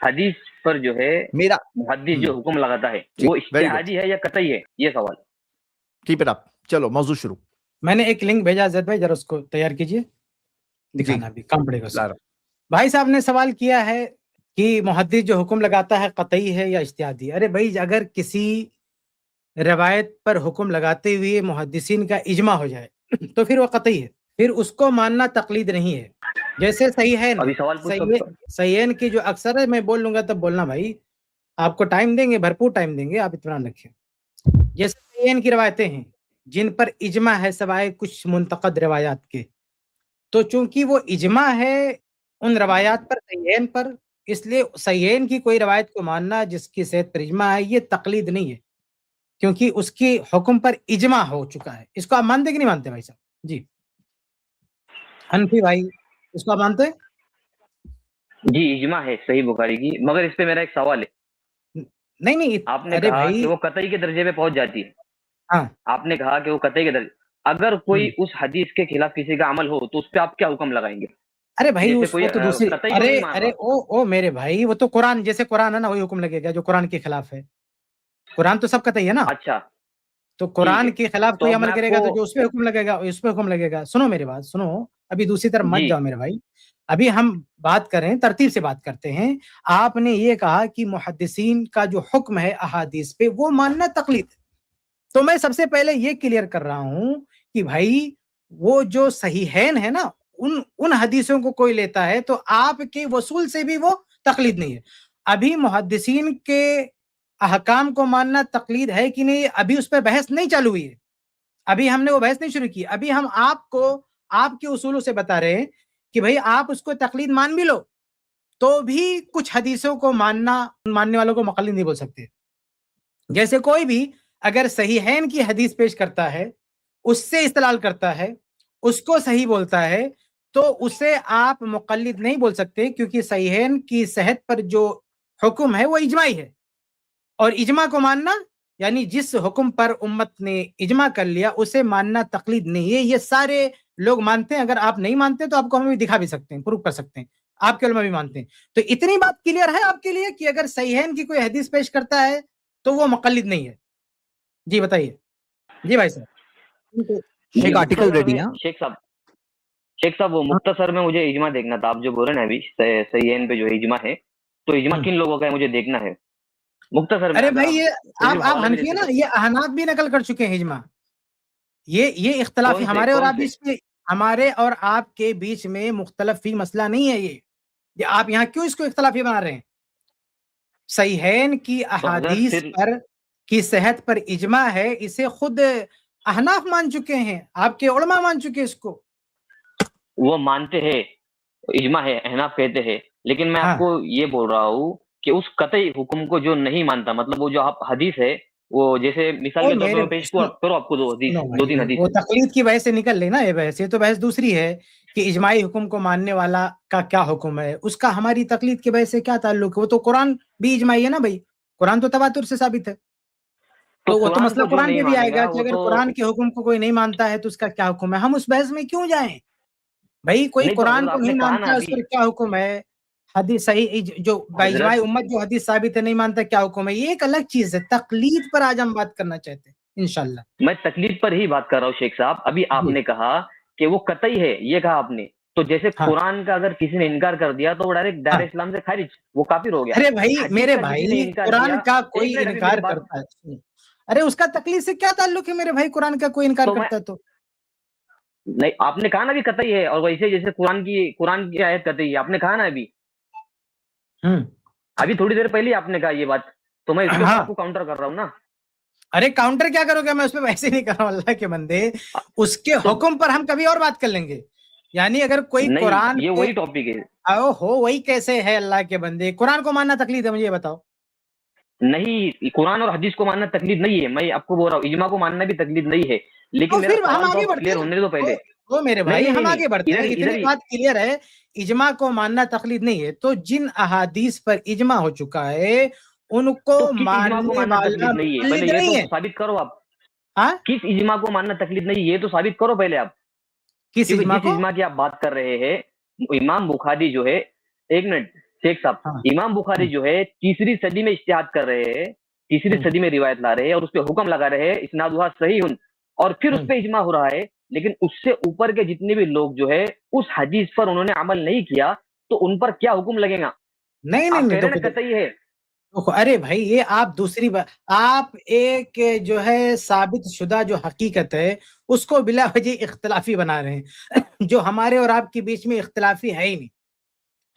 حدیث پر جو ہے میرا محدث جو حکم لگاتا ہے وہ اجتہادی ہے یا قطعی ہے، یہ سوال. Keep it up. چلو موضوع شروع. میں نے ایک لنک بھیجا زید بھائی، ذرا اس کو تیار کیجئے، دکھانا بھی کام پڑے گا. بھائی صاحب نے سوال کیا ہے کہ محدث جو حکم لگاتا ہے قطعی ہے یا اجتہادی. ارے بھائی اگر کسی روایت پر حکم لگاتے ہوئے محدثین کا اجماع ہو جائے تو پھر وہ قطعی ہے، پھر اس کو ماننا تقلید نہیں ہے. جیسے صحیحین کی جو اکثر ہے، میں بول لوں گا تب بولنا بھائی، آپ کو ٹائم دیں گے، بھرپور ٹائم دیں گے، آپ اطمینان رکھیں. جیسے صحیحین کی روایتیں ہیں جن پر اجماع ہے سوائے کچھ منتقد روایات کے، تو چونکہ وہ اجماع ہے ان روایات پر صحیحین پر، اس لیے صحیحین کی کوئی روایت کو ماننا جس کی صحت پر اجماع ہے یہ تقلید نہیں ہے، کیونکہ اس کی حکم پر اجماع ہو چکا ہے. اس کو آپ مانتے کہ نہیں مانتے بھائی صاحب؟ جی حنفی بھائی، اس کو آپ مانتے ہیں؟ جی اجماع ہے صحیح بخاری کی، مگر اس پہ میرا ایک سوال ہے. نہیں آپ نے کہا کہ وہ قطعی کے درجے پہ پہنچ جاتی ہے. ہاں آپ نے کہا کہ وہ قطعی کے درجے، اگر کوئی اس حدیث کے خلاف کسی کا عمل ہو تو اس پہ آپ کیا حکم لگائیں گے؟ ارے بھائی وہ تو دوسری، ارے او میرے بھائی، وہ تو قرآن، جیسے قرآن ہے نا وہی حکم لگے گا جو قرآن کے خلاف ہے. قرآن تو سب قطعی ہے نا. اچھا تو قرآن کے خلاف کوئی عمل کرے گا تو جو اس پہ حکم لگے گا اس پہ حکم لگے گا. سنو میری بات، سنو، ابھی دوسری طرف مت جاؤ میرے بھائی. ابھی ہم بات کریں، ترتیب سے بات کرتے ہیں. آپ نے یہ کہا کہ محدثین کا جو حکم ہے احادیث پہ وہ ماننا تقلید ہے، تو میں سب سے پہلے یہ کلیئر کر رہا ہوں کہ بھائی وہ جو صحیحین ہے نا ان حدیثوں کو کوئی لیتا ہے تو آپ کے وصول سے بھی وہ تقلید نہیں ہے. ابھی محدثین کے احکام کو ماننا تقلید ہے کہ نہیں، ابھی اس پہ بحث نہیں چالو ہوئی ہے، ابھی ہم نے وہ بحث نہیں شروع کی. ابھی ہم آپ کو آپ کے اصولوں سے بتا رہے ہیں کہ بھئی آپ اس کو تقلید مان بھی لو تو بھی کچھ حدیثوں کو ماننے والوں کو مقلد نہیں بول سکتے. جیسے کوئی بھی اگر صحیحین کی حدیث پیش کرتا ہے، اس سے استدلال کرتا ہے، اس کو صحیح بولتا ہے، تو اسے آپ مقلد نہیں بول سکتے، کیونکہ صحیحین کی صحت پر جو حکم ہے وہ اجماعی ہے. اور اجماع کو ماننا یعنی جس حکم پر امت نے اجماع کر لیا اسے ماننا تقلید نہیں ہے. یہ سارے لوگ مانتے ہیں. اگر آپ نہیں مانتے تو آپ کو ہمیں بھی دکھا بھی سکتے ہیں، پروف کر سکتے ہیں، آپ کے علماء بھی مانتے ہیں. تو اتنی بات کلیئر ہے آپ کے لیے کہ اگر صحیحین کی کوئی حدیث پیش کرتا ہے تو وہ مقلد نہیں ہے. جی بتائیے. جی بھائی صاحب ایک آرٹیکل ریڈی ہے شیخ صاحب وہ مختصر میں مجھے اجماع دیکھنا تھا. آپ جو بول رہے ہیں ابھی صحیحین پہ جو اجماع ہے، تو اجماع کن لوگوں کا ہے مجھے دیکھنا ہے مختصر میں. ارے بھائی یہ آپ حنفی ہیں نا، یہ احناف بھی نقل کر چکے ہیں اجماع. یہ اختلافی ہمارے اور آپ بیچ میں، ہمارے اور آپ کے بیچ میں مختلف فی مسئلہ نہیں ہے. یہ آپ یہاں کیوں اس کو اختلافی بنا رہے ہیں؟ صحیحین کی احادیث پر کی صحت پر اجماع ہے، اسے خود احناف مان چکے ہیں، آپ کے علماء مان چکے اس کو. وہ مانتے ہیں اجماع ہے، احناف کہتے ہیں، لیکن میں آپ کو یہ بول رہا ہوں کہ اس قطعی حکم کو جو نہیں مانتا، مطلب وہ جو آپ حدیث ہے، وہ جیسے مثال کے طور پر پیش کرو آپ کو دو تین حدیث. وہ تقلید کی بحث سے نکل لینا. یہ بحث، یہ تو بحث دوسری ہے کہ اجماعی حکم کو ماننے والا کا کیا حکم ہے، اس کا ہماری تقلید کی بحث سے کیا تعلق ہے. وہ تو قرآن بھی اجماعی ہے نا بھائی، قرآن تو تواتر سے ثابت ہے. تو وہ تو مسئلہ قرآن پہ بھی آئے گا کہ اگر قرآن کے حکم کو کوئی نہیں مانتا ہے تو اس کا کیا حکم ہے. ہم اس بحث میں کیوں جائیں بھائی؟ کوئی قرآن کو نہیں مانتا، اس پر کیا حکم ہے. حدیث صحیح جو باجماع امت جو حدیث ثابت ہے نہیں مانتا، کیا حکم ہے. یہ ایک الگ چیز ہے. تقلید پر آج ہم بات کرنا چاہتے ہیں انشاءاللہ. میں تقلید پر ہی بات کر رہا ہوں شیخ صاحب. ابھی آپ نے کہا کہ وہ قطعی ہے، یہ کہا آپ نے، تو جیسے قرآن کا اگر کسی نے انکار کر دیا تو وہ ڈائریکٹ دائرہ اسلام سے خارج، وہ کافر ہو گیا. ارے بھائی میرے بھائی، قرآن کا کوئی انکار کرتا ہے، ارے اس کا تقلید سے کیا تعلق ہے میرے بھائی؟ قرآن کا کوئی انکار کرتا ہے تو نہیں. آپ نے کہا نا بھی قطعی ہے، اور ویسے جیسے قرآن کی آیت قطعی ہے، آپ نے کہا نا ابھی تھوڑی دیر پہلے آپ نے کہا یہ بات، تو میں اس کے آپ کو کاؤنٹر کر رہا ہوں نا. ارے کاؤنٹر کیا کرو گے؟ میں اس پہ ویسے نہیں کر رہا ہوں اللہ کے بندے. اس کے حکم پر ہم کبھی اور بات کر لیں گے. یعنی اگر کوئی قرآن، یہ وہی ٹاپک ہے. وہی کیسے ہے اللہ کے بندے؟ قرآن کو ماننا تقلید ہے، مجھے یہ بتاؤ. نہیں، قرآن اور حدیث کو ماننا تقلید نہیں ہے. میں آپ کو بول رہا ہوں اجماع کو ماننا بھی تقلید نہیں ہے. لیکن میرا سوال تو کلیئر ہونے دو پہلے. وہ میرے بھائی ہم آگے بڑھتے ہیں، اتنی بات کلیئر ہے. اجماع کو ماننا تقلید نہیں ہے، تو جن احادیث پر اجماع ہو چکا ہے ان کو ماننے والا مقلد نہیں ہے. ثابت کرو آپ کس اجماع کو ماننا تقلید نہیں، یہ تو ثابت کرو پہلے آپ. کس اجماع کی آپ بات کر رہے ہیں، امام بخاری جو ہے، ایک منٹ، شیخ صاحب امام بخاری جو ہے تیسری صدی میں اجتہاد کر رہے ہیں, تیسری صدی میں روایت لا رہے ہیں اور اس پہ حکم لگا رہے ہیں اسنادھا صحیح, اور پھر اس پہ اجماع ہو رہا ہے, لیکن اس سے اوپر کے جتنے بھی لوگ جو ہے اس حدیث پر انہوں نے عمل نہیں کیا, تو ان پر کیا حکم لگے گا؟ نہیں قطعی ہے. ارے بھائی یہ آپ دوسری بات, آپ ایک جو ہے ثابت شدہ جو حقیقت ہے اس کو بلا وجہ اختلافی بنا رہے ہیں, جو ہمارے اور آپ کے بیچ میں اختلافی ہے ہی نہیں.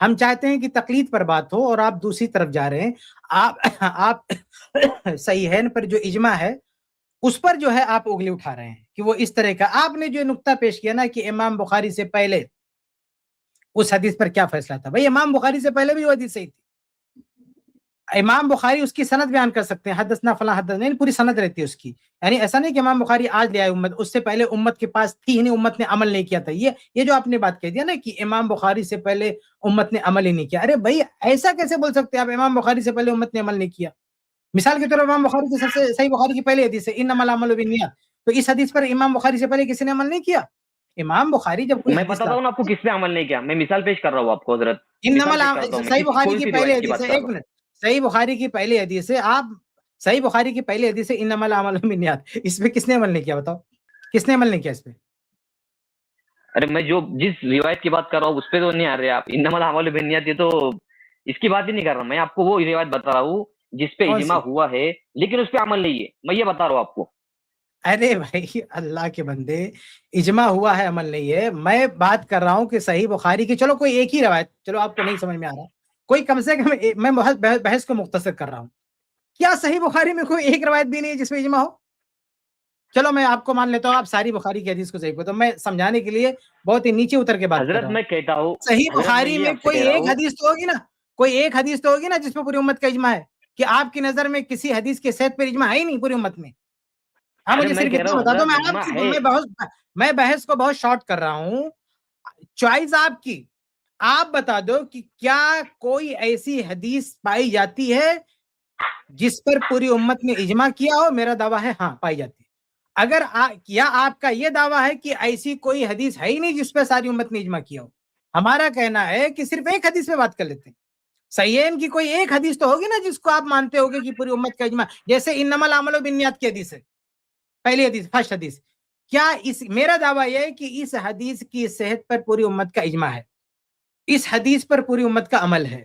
ہم چاہتے ہیں کہ تقلید پر بات ہو اور آپ دوسری طرف جا رہے ہیں. آپ صحیحین پر جو اجماع ہے اس پر جو ہے آپ انگلی اٹھا رہے ہیں کہ وہ اس طرح کا. آپ نے جو نقطہ پیش کیا نا کہ امام بخاری سے پہلے اس حدیث پر کیا فیصلہ تھا, بھائی امام بخاری سے پہلے بھی وہ حدیث صحیح تھی. امام بخاری اس کی سند بیان کر سکتے ہیں, حدثنا فلاں حدثنا, نہیں پوری سند رہتی ہے اس کی. یعنی ایسا نہیں کہ امام بخاری آج لے آئے امت, اس سے پہلے امت کے پاس تھی ہی نہیں, امت نے عمل نہیں کیا تھا. یہ جو آپ نے بات کہہ دیا نا کہ امام بخاری سے پہلے امت نے عمل ہی نہیں کیا, ارے بھائی ایسا کیسے بول سکتے ہیں آپ امام بخاری سے پہلے امت نے عمل نہیں کیا؟ مثال کے طور پر امام بخاری کی سب سے صحیح بخاری کی پہلی حدیث ہے انما الاعمال بالنیات, تو اس حدیث پر امام بخاری سے پہلے کسی نے عمل نہیں کیا. امام بخاری جب میں بتاتا ہوں نا آپ کو کس نے عمل نہیں کیا, میں مثال پیش کر رہا ہوں آپ کو حضرت. صحیح بخاری کی پہلی حدیث ہے, ایک منٹ, صحیح بخاری کی پہلی حدیث ہے, آپ صحیح بخاری کی پہلی حدیث ہے انما الاعمال بالنیات, اس پہ کس نے عمل نہیں کیا؟ بتاؤ کس نے عمل نہیں کیا اس پہ؟ ارے میں جو جس روایت کی بات کر رہا ہوں اس پہ تو نہیں آ رہے آپ. انما الاعمال بالنیات یہ تو اس کی بات ہی نہیں کر رہا, میں آپ کو وہ روایت بتا رہا ہوں جس پہ اجماع ہوا ہے لیکن اس پہ عمل نہیں ہے, میں یہ بتا رہا ہوں آپ کو. ارے بھائی اللہ کے بندے, اجماع ہوا ہے عمل نہیں ہے. میں بات کر رہا ہوں کہ صحیح بخاری کی, چلو کوئی ایک ہی روایت, چلو آپ کو نہیں سمجھ میں آ رہا, کوئی کم سے کم میں بحث کو مختصر کر رہا ہوں. کیا صحیح بخاری میں کوئی ایک روایت بھی نہیں ہے جس میں اجماع ہو؟ چلو میں آپ کو مان لیتا ہوں آپ ساری بخاری کی حدیث کو صحیح کرتے, میں سمجھانے کے لیے بہت ہی نیچے اتر کے بات کر رہا ہوں. میں کہتا ہوں صحیح بخاری میں کوئی ایک حدیث تو ہوگی نا, کوئی ایک حدیث تو ہوگی نا جس پہ پوری امت کا اجماع ہے, کہ آپ کی نظر میں کسی حدیث کے صحت پر اجماع ہے ہی نہیں پوری امت میں. ہاں مجھے صرف اتنا بتا دو, میں بحث کو بہت شارٹ کر رہا ہوں, چوائس آپ کی. آپ بتا دو کہ کیا کوئی ایسی حدیث پائی جاتی ہے جس پر پوری امت نے اجماع کیا ہو؟ میرا دعویٰ ہے ہاں پائی جاتی ہے. اگر کیا آپ کا یہ دعویٰ ہے کہ ایسی کوئی حدیث ہے ہی نہیں جس پہ ساری امت نے اجماع کیا ہو؟ ہمارا کہنا ہے کہ صرف ایک حدیث پہ بات کر لیتے ہیں. صحیحین کی کوئی ایک حدیث تو ہوگی نا جس کو آپ مانتے ہوگے کہ پوری امت کا اجماع, جیسے انما الاعمال بالنیات کی حدیث ہے, پہلی حدیث, فرسٹ حدیث. کیا میرا دعویٰ یہ ہے کہ اس حدیث کی صحت پر پوری امت کا اجماع ہے, اس حدیث پر پوری امت کا عمل ہے.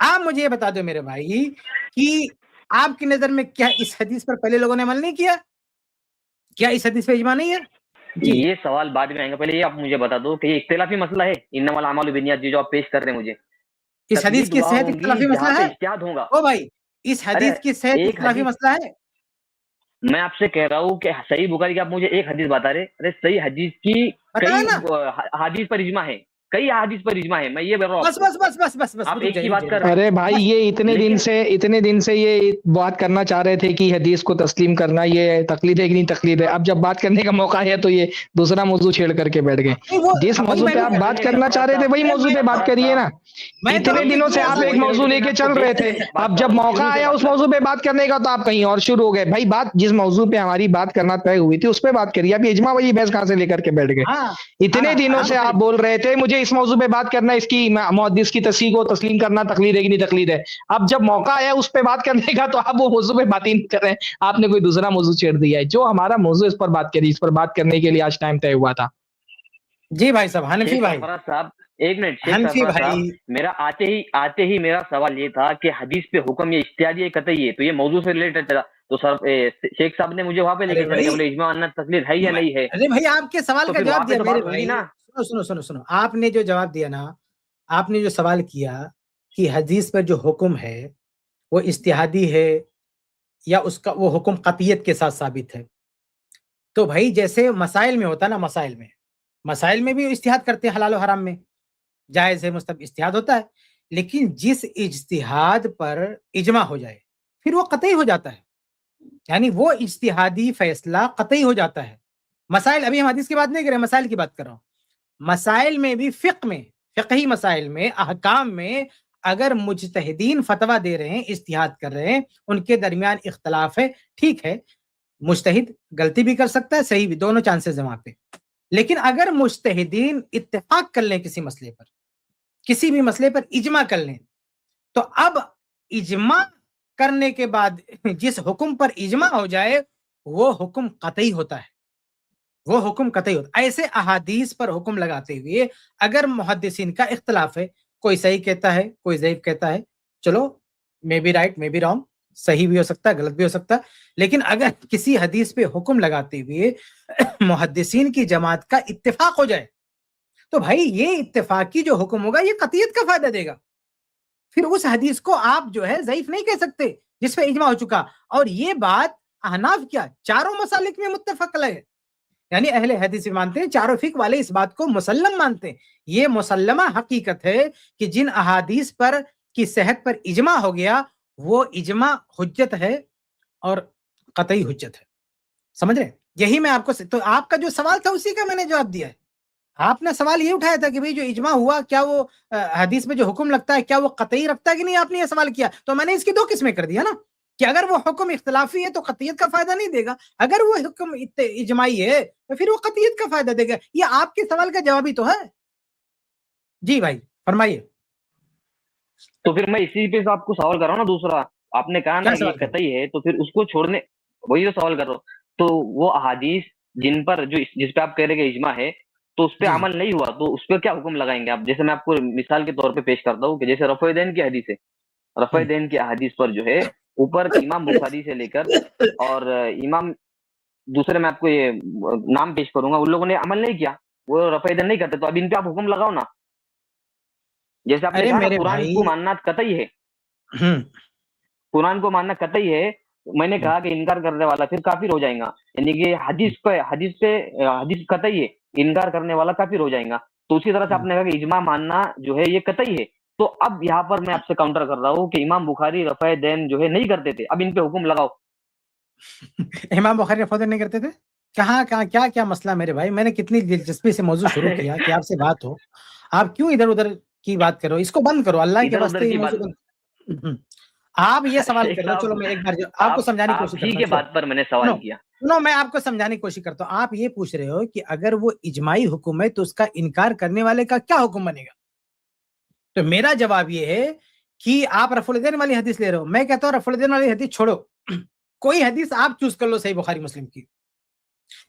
آپ مجھے یہ بتا دو میرے بھائی کہ آپ کی نظر میں کیا اس حدیث پر پہلے لوگوں نے عمل نہیں کیا؟ کیا اس حدیث پہ اجماع نہیں ہے؟ یہ سوال بعد میں آئیں گا, پہلے یہ آپ مجھے بتا دو کہ یہ اختلافی مسئلہ ہے انما الاعمال بالنیات جو آپ پیش کر رہے ہیں مجھے, اس حدیث کی صحت اختلافی مسئلہ ہے؟ او بھائی اس حدیث کی صحت اختلافی مسئلہ ہے؟ میں آپ سے کہہ رہا ہوں کہ صحیح بخاری کی آپ مجھے ایک حدیث بتا رہے, ارے صحیح حدیث کی کئی حدیث پر اجماع ہے, کئی حدیث پر اجماع ہے. میں یہ بول رہا ہوں بس آپ ایک کی بات کر رہے ہیں. ارے بھائی یہ اتنے دن سے یہ بات کرنا چاہ رہے تھے کہ حدیث کو تسلیم کرنا یہ تقلید ہے کہ نہیں تقلید ہے, اب جب بات کرنے کا موقع ہے تو یہ دوسرا موضوع چھیڑ کر کے بیٹھ گئے. جس موضوع پہ آپ بات کرنا چاہ رہے تھے وہی موضوع پہ بات کریے نا. اتنے دنوں سے آپ ایک موضوع لے کے چل رہے تھے, اب جب موقع آیا اس موضوع پہ بات کرنے کا تو آپ کہیں اور شروع ہو گئے. بھائی بات جس موضوع پہ ہماری بات کرنا طے ہوئی تھی اس پہ بات کریے, اب اجماع وہی بحث کہاں سے لے کر کے بیٹھ گئے. اتنے دنوں سے آپ بول رہے تھے مجھے اس موضوع پہ بات کرنا, اس کی محدث کی تصحیح کو تسلیم کرنا تقلید ہے کہ نہیں تقلید ہے. اب جب موقع آیا اس پہ بات کرنے کا تو آپ وہ موضوع پہ بات ہی نہیں کر رہے ہیں, آپ نے کوئی دوسرا موضوع چھیڑ دیا ہے. جو ہمارا موضوع اس پر بات کری, اس پر بات کرنے کے لیے آج ٹائم طے ہوا تھا. جی بھائی صاحب, حنفی بھائی صاحب ایک منٹ, حنفی بھائی میرا آتے ہی میرا سوال یہ تھا کہ حدیث پہ حکم یہ اجتہادی ہے قطعی ہے, تو یہ موضوع سے ریلیٹڈ تھا. تو سر شیخ صاحب نے مجھے وہاں پہ لے کے چلے گئے, بولے اجماع اننا تقلید ہے یا نہیں ہے. ارے بھائی آپ کے سوال کا جواب دیا میرے بھائی, سنو آپ نے جو جواب دیا نا, آپ نے جو سوال کیا کہ حدیث پر جو حکم ہے وہ اجتہادی ہے یا اس کا وہ حکم قطعیت کے ساتھ ثابت ہے, تو بھائی جیسے مسائل میں ہوتا نا, مسائل میں بھی اجتہاد کرتے ہیں, حلال و حرام میں جائز ہے مستحب اجتہاد ہوتا ہے, لیکن جس اجتہاد پر اجماع ہو جائے پھر وہ قطعی ہو جاتا ہے, یعنی وہ اجتہادی فیصلہ قطعی ہو جاتا ہے. مسائل, ابھی ہم حدیث کی بات نہیں کر رہے, مسائل کی بات کر رہا ہوں. مسائل میں بھی فقہی مسائل میں, احکام میں اگر مجتہدین فتویٰ دے رہے ہیں, اجتہاد کر رہے ہیں, ان کے درمیان اختلاف ہے, ٹھیک ہے, مجتہد غلطی بھی کر سکتا ہے, صحیح بھی, دونوں چانسز ہیں وہاں پہ. لیکن اگر مجتہدین اتفاق کر لیں کسی مسئلے پر, کسی بھی مسئلے پر اجماع کر لیں, تو اب اجماع کرنے کے بعد جس حکم پر اجماع ہو جائے وہ حکم قطعی ہوتا ہے، وہ حکم قطعی ہوتا ہے۔ ایسے احادیث پر حکم لگاتے ہوئے اگر محدثین کا اختلاف ہے، کوئی صحیح کہتا ہے کوئی ضعیف کہتا ہے، چلو میں بھی رائٹ میں بھی رانگ، صحیح بھی ہو سکتا ہے غلط بھی ہو سکتا ہے، لیکن اگر کسی حدیث پہ حکم لگاتے ہوئے محدثین کی جماعت کا اتفاق ہو جائے تو بھائی یہ اتفاقی جو حکم ہوگا یہ قطعیت کا فائدہ دے گا، پھر اس حدیث کو آپ جو ہے ضعیف نہیں کہہ سکتے جس پہ اجماع ہو چکا۔ اور یہ بات احناف کیا چاروں مسالک میں متفق علیہ ہے، یعنی اہل حدیث مانتے ہیں، چاروں فقہ والے اس بات کو مسلم مانتے ہیں، یہ مسلمہ حقیقت ہے کہ جن احادیث پر کی صحت پر اجماع ہو گیا وہ اجماع حجت ہے اور قطعی حجت ہے، سمجھ رہے؟ یہی میں آپ کو تو آپ کا جو سوال تھا اسی کا میں نے جواب دیا ہے۔ آپ نے سوال یہ اٹھایا تھا کہ بھئی جو اجماع ہوا کیا وہ حدیث میں جو حکم لگتا ہے کیا وہ قطعی رکھتا ہے کہ نہیں، آپ نے یہ سوال کیا، تو میں نے اس کی دو قسمیں کر دیا نا، کہ اگر وہ حکم اختلافی ہے تو قطعیت کا فائدہ نہیں دے گا، اگر وہ حکم اجماعی ہے تو پھر وہ قطعیت کا فائدہ دے گا۔ یہ آپ کے سوال کا جواب ہی تو ہے۔ جی بھائی فرمائیے۔ تو پھر میں اسی پہ آپ کو سوال کر رہا ہوں نا، دوسرا آپ نے کہا نا کہ یہ قطعی ہے تو پھر اس کو چھوڑنے، وہی تو سوال کر رہا ہوں، تو وہ احادیث جن پر جس پہ آپ کہہ رہے کہ اجماع ہے تو اس پہ عمل نہیں ہوا تو اس پہ کیا حکم لگائیں گے آپ؟ جیسے میں آپ کو مثال کے طور پہ پیش کرتا ہوں کہ جیسے رفع دین کی حدیث ہے، رفع دین کی حدیث پر جو ہے اوپر امام بخاری سے لے کر اور امام دوسرے میں آپ کو یہ نام پیش کروں گا، ان لوگوں نے عمل نہیں کیا، وہ رفع دین نہیں کرتے، تو اب ان پہ آپ حکم لگاؤ نا۔ جیسے آپ نے کہا قرآن کو ماننا قطعی ہے، قرآن کو ماننا قطعی ہے، میں نے کہا کہ انکار کرنے والا پھر کافر ہو جائے گا، یعنی کہ حدیث قطعی ہے، انکار کرنے والا کافر ہو جائے گا، تو اسی طرح سے آپ نے کہا کہ اجماع ماننا جو ہے یہ قطعی ہے، تو اب یہاں پر میں آپ سے کاؤنٹر کر رہا ہوں کہ امام بخاری رفع دین جو ہے نہیں کرتے تھے، اب ان پہ حکم لگاؤ۔ امام بخاری رفع دین نہیں کرتے تھے؟ کہاں کیا مسئلہ میرے بھائی، میں نے کتنی دلچسپی سے موضوع شروع کیا کہ آپ سے بات ہو، آپ کیوں ادھر ادھر کی بات کرو، اس کو بند کرو اللہ کے واسطے۔ آپ یہ سوال کر رہے ہو، چلو میں ایک بار آپ کو سمجھانے کی کوشش کرتا ہوں، بات پر میں نے سوال کیا، میں آپ کو سمجھانے کی کوشش کرتا ہوں۔ آپ یہ پوچھ رہے ہو کہ اگر وہ اجماعی حکم ہے تو اس کا انکار کرنے والے کا کیا حکم بنے گا، تو میرا جواب یہ ہے کہ آپ رفع الدین والی حدیث لے رہے ہو، میں کہتا ہوں رفع الدین والی حدیث چھوڑو، کوئی حدیث آپ چوز کر لو صحیح بخاری مسلم کی،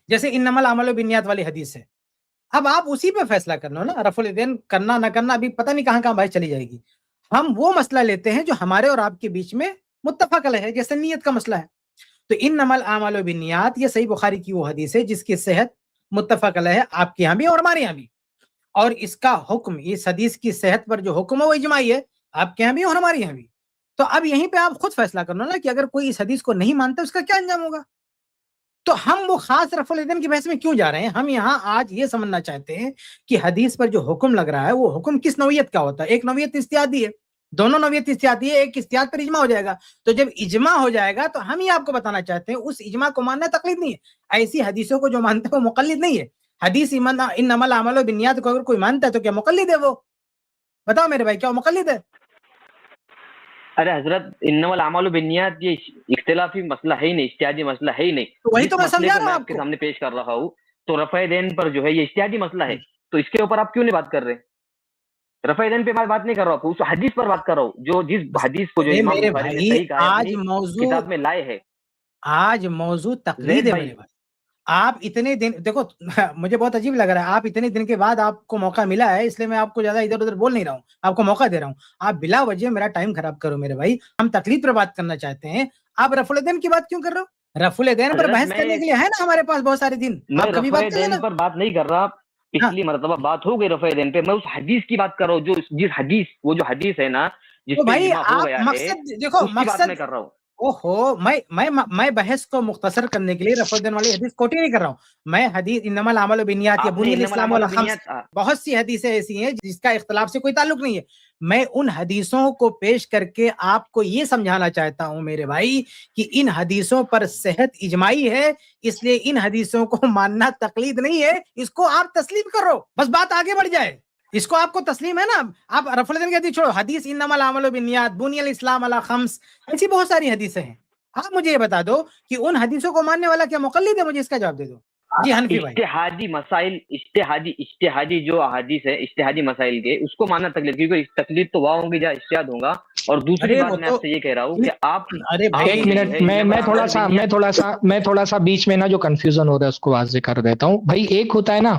جیسے انما الاعمال بالنیات والی حدیث ہے، اب آپ اسی پہ فیصلہ کرنا نا، رفع الدین کرنا نہ کرنا ابھی پتہ نہیں کہاں بھائی چلی جائے گی۔ ہم وہ مسئلہ لیتے ہیں جو ہمارے اور آپ کے بیچ میں متفق علیہ ہے، جیسے نیت کا مسئلہ ہے، تو انما الاعمال بالنیات یہ صحیح بخاری کی وہ حدیث ہے جس کی صحت متفق علیہ ہے آپ کے یہاں بھی اور ہمارے یہاں بھی، اور اس کا حکم، اس حدیث کی صحت پر جو حکم ہے وہ اجماعی ہے آپ کے یہاں بھی اور ہمارے یہاں بھی۔ تو اب یہیں پہ آپ خود فیصلہ کرنا نا کہ اگر کوئی اس حدیث کو نہیں مانتا اس کا کیا انجام ہوگا۔ تو ہم وہ خاص رفع الدین کی بحث میں کیوں جا رہے ہیں، ہم یہاں آج یہ سمجھنا چاہتے ہیں کہ حدیث پر جو حکم لگ رہا ہے وہ حکم کس نوعیت کا ہوتا ہے۔ ایک نوعیت اجتہادی ہے، دونوں نوعیت اجتہادی ہے، ایک اجتہاد پر اجماع ہو جائے گا، تو جب اجماع ہو جائے گا تو ہم یہ آپ کو بتانا چاہتے ہیں اس اجماع کو ماننا تقلید نہیں ہے، ایسی حدیثوں کو جو مانتے ہیں وہ مقلد نہیں ہے۔ حدیث انما الاعمال بالنیات کو اگر کوئی مانتا ہے تو کیا مقلد ہے؟ وہ بتاؤ میرے بھائی، کیا وہ مقلد ہے؟ ارے حضرت انما الاعمال بالنیات یہ اختلافی مسئلہ ہے ہی نہیں، اجتہادی مسئلہ ہے ہی نہیں، وہی تو میں سمجھا رہا ہوں آپ کے سامنے پیش کر رہا ہوں، تو رفع دین پر جو ہے یہ اجتہادی مسئلہ ہے، تو اس کے اوپر آپ کیوں نہیں بات کر رہے؟ رفع دین پہ میں بات نہیں کر رہا ہوں، اس حدیث پر بات کر رہا ہوں جو جس حدیث کو جو امام بخاری نے صحیح کہا ہے کتاب میں لائے ہے۔ آج موضوع تقلید ہے میرے بھائی، آپ اتنے دن دیکھو مجھے بہت عجیب لگ رہا ہے، آپ اتنے دن کے بعد آپ کو موقع ملا ہے، اس لیے میں آپ کو زیادہ ادھر ادھر بول نہیں رہا ہوں، آپ کو موقع دے رہا ہوں، آپ بلا وجہ میرا ٹائم خراب کرو میرے بھائی، ہم تقلید پر بات کرنا چاہتے ہیں، آپ رفع الدین کی بات کیوں کر رہے ہو؟ رفع الدین پر بحث کرنے کے لیے ہے نا ہمارے پاس بہت سارے دن، میں رفع دین پر بات نہیں کر رہا، پچھلی مرتبہ بات ہو گئی رفع دین پہ، میں اس حدیث کی بات کر رہا ہوں جو جس حدیث وہ جو حدیث ہے نا جس پہ اجماع ہو گیا ہے، دیکھو مقصد میں کر رہا ہوں۔ اوہو میں بحث کو مختصر کرنے کے لیے رفع الدین والی حدیث کوٹی نہیں کر رہا ہوں، میں حدیث انما الاعمال بالنیات یا بنی الاسلام علی خمس، بہت سی حدیثیں ایسی ہیں جس کا اختلاف سے کوئی تعلق نہیں ہے، میں ان حدیثوں کو پیش کر کے آپ کو یہ سمجھانا چاہتا ہوں میرے بھائی کہ ان حدیثوں پر صحت اجماعی ہے، اس لیے ان حدیثوں کو ماننا تقلید نہیں ہے، اس کو آپ تسلیم کرو، بس بات آگے بڑھ جائے، اس کو آپ کو تسلیم ہے نا۔ آپ رفع الدین کی حدیث چھوڑو، حدیث انما الاعمال بالنیات بنی الاسلام علی خمس، ایسی بہت ساری حدیثیں ہیں، آپ مجھے یہ بتا دو کہ ان حدیثوں کو ماننے والا کیا مقلد ہے، مجھے اس کا جواب دے دو۔ جی حنفی بھائی، اجتہادی مسائل، اجتہادی جو حدیث ہے اجتہادی مسائل کے، اس کو ماننا تقلید، کیونکہ تقلید تو وہاں ہوگی جہاں اجتہاد ہوگا، اور دوسری بات میں آپ سے یہ کہہ رہا ہوں کہ آپ ایک منٹ میں تھوڑا سا بیچ میں نا جو کنفیوژن ہو رہا ہے اس کو واضح کر دیتا ہوں بھائی. ایک ہوتا ہے نا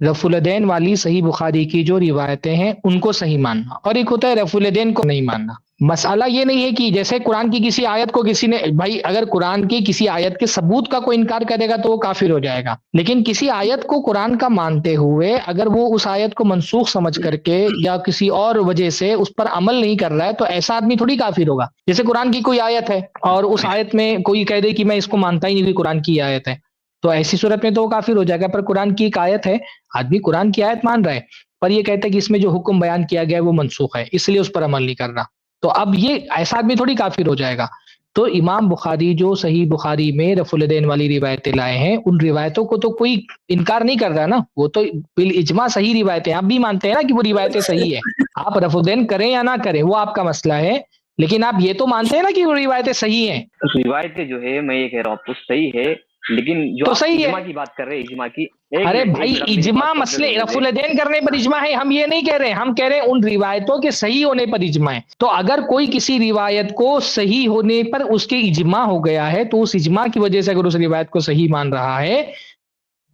رفع الدین والی صحیح بخاری کی جو روایتیں ہیں ان کو صحیح ماننا, اور ایک ہوتا ہے رفع الدین کو نہیں ماننا. مسئلہ یہ نہیں ہے کہ جیسے قرآن کی کسی آیت کو کسی نے, بھائی اگر قرآن کی کسی آیت کے ثبوت کا کوئی انکار کرے گا تو وہ کافر ہو جائے گا, لیکن کسی آیت کو قرآن کا مانتے ہوئے اگر وہ اس آیت کو منسوخ سمجھ کر کے یا کسی اور وجہ سے اس پر عمل نہیں کر رہا ہے تو ایسا آدمی تھوڑی کافر ہوگا. جیسے قرآن کی کوئی آیت ہے اور اس آیت میں کوئی کہہ دے کہ میں اس کو مانتا ہی نہیں کہ قرآن کی آیت ہے, تو ایسی صورت میں تو وہ کافر ہو جائے گا. پر قرآن کی ایک آیت ہے, آدمی قرآن کی آیت مان رہا ہے پر یہ کہتا ہے کہ اس میں جو حکم بیان کیا گیا ہے وہ منسوخ ہے اس لیے اس پر عمل نہیں کر رہا, تو اب یہ ایسا آدمی تھوڑی کافر ہو جائے گا. تو امام بخاری جو صحیح بخاری میں رفع الدین والی روایتیں لائے ہیں ان روایتوں کو تو کوئی انکار نہیں کر رہا نا, وہ تو بالاجماع صحیح روایتیں, آپ بھی مانتے ہیں نا کہ وہ روایتیں صحیح ہیں, آپ رفع الدین کریں یا نہ کریں وہ آپ کا مسئلہ ہے, لیکن آپ یہ تو مانتے ہیں نا کہ وہ روایتیں صحیح ہیں. روایتیں جو ہے میں یہ کہہ رہا ہوں آپ کو صحیح ہے, لیکن جو تو صحیح اجماع کی بات کر رہے ہیں اجماع کی, ارے بھائی اجماع مسئلے رفع الدین کرنے پر اجماع ہے, ہم یہ نہیں کہہ رہے, ہم کہہ رہے ہیں ان روایتوں کے صحیح ہونے پر اجماع ہے. تو اگر کوئی کسی روایت کو صحیح ہونے پر اس کے اجماع ہو گیا ہے تو اس اجماع کی وجہ سے اگر اس روایت کو صحیح مان رہا ہے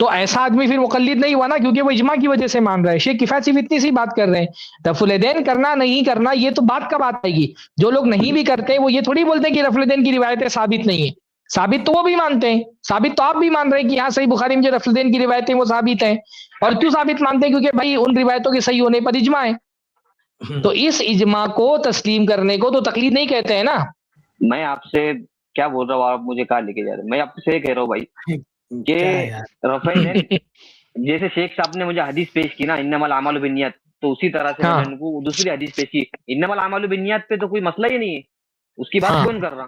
تو ایسا آدمی پھر مقلد نہیں ہوا نا, کیونکہ وہ اجماع کی وجہ سے مان رہا ہے. شیخ کفایت صرف اتنی سی بات کر رہے ہیں, رفع الدین کرنا نہیں کرنا یہ تو بات کا بات آئے گی. جو لوگ نہیں بھی کرتے وہ یہ تھوڑی بولتے ہیں کہ رفع الدین کی روایتیں ثابت نہیں ہیں, ثابت تو وہ بھی مانتے ہیں, ثابت تو آپ بھی مان رہے ہیں کہ یہاں صحیح بخاری میں جو رفع الدین کی روایتیں وہ ثابت ہیں. اور کیوں ثابت مانتے ہیں؟ کیونکہ بھائی ان روایتوں کے صحیح ہونے پر اجماع ہے. تو اس اجماع کو تسلیم کرنے کو تو تقلید نہیں کہتے ہیں نا. میں آپ سے کیا بول رہا ہوں, آپ مجھے کہاں لے کے جا رہے ہیں, میں آپ سے کہہ رہا ہوں بھائی کہ رفع جیسے شیخ صاحب نے مجھے حدیث پیش کی نا انما الاعمال بالنیات, تو اسی طرح سے میں نے ان کو دوسری حدیث پیش کی انما الاعمال بالنیات پہ تو کوئی مسئلہ ہی نہیں ہے, اس کی بات کیوں کر رہا.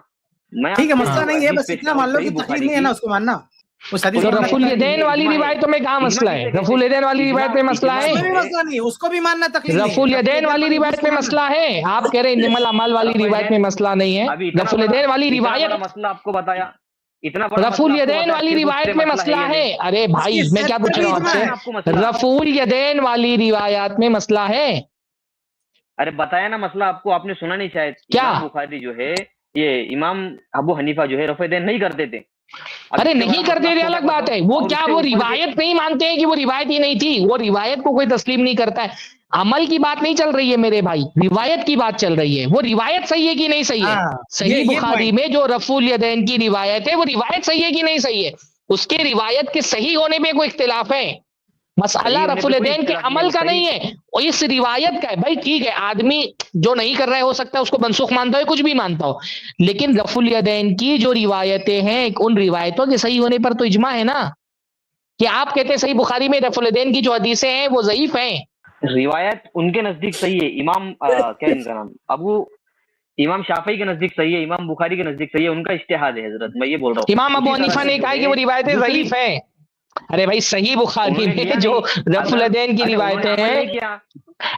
ٹھیک ہے مسئلہ نہیں ہے, بس اتنا مان لو کہ تقلید نہیں ہے نا اس کو ماننا. رفع الدین والی روایتوں میں کہاں مسئلہ ہے؟ رفع الدین والی روایت میں مسئلہ ہے, اس کو بھی ماننا تقلید نہیں. رفع الدین والی روایت میں مسئلہ ہے, آپ کہہ رہے ہیں انما الاعمال والی روایت میں مسئلہ نہیں ہے. رفع الدین والی روایت مسئلہ آپ کو بتایا, رفع الیدین والی روایت میں مسئلہ ہے. ارے بھائی میں کیا پوچھ رہا ہوں آپ سے, رفع الیدین والی روایات میں مسئلہ ہے. ارے بتایا نا مسئلہ آپ کو, آپ نے سنا نہیں شاید. کیا بخاری جو ہے یہ امام ابو حنیفہ جو ہے رفع الدین نہیں کرتے تھے. ارے نہیں کرتے تھے الگ بات ہے, وہ کیا وہ روایت نہیں مانتے ہیں کہ وہ روایت ہی نہیں تھی, وہ روایت کو کوئی تسلیم نہیں کرتا ہے. عمل کی بات نہیں چل رہی ہے میرے بھائی, روایت کی بات چل رہی ہے. وہ روایت صحیح ہے کہ نہیں صحیح ہے؟ صحیح بخاری میں جو رفع الیدین کی روایت ہے وہ روایت صحیح ہے کہ نہیں صحیح ہے؟ اس کے روایت کے صحیح ہونے میں کوئی اختلاف ہے. مسئلہ رفع الیدین کے عمل کا نہیں ہے, اس روایت کا ہے. بھائی ٹھیک ہے, آدمی جو نہیں کر رہا ہے ہو سکتا ہے اس کو منسوخ مانتا ہو, کچھ بھی مانتا ہو, لیکن رفع الیدین کی جو روایتیں ہیں ان روایتوں کے صحیح ہونے پر تو اجماع ہے نا. کہ آپ کہتے ہیں صحیح بخاری میں رفع الیدین کی جو حدیثیں ہیں وہ ضعیف ہیں. روایت ان کے نزدیک صحیح ہے, امام کیا ان کا نام امام شافعی کے نزدیک صحیح ہے, امام بخاری کے نزدیک صحیح ہے, ان کا اجتہاد ہے حضرت, میں یہ بول رہا ہوں. امام ابو حنیفہ نے کہا کہ وہ روایتیں ضعیف ہیں. ارے بھائی صحیح بخاری میں جو رفع الیدین کی روایتیں ہیں,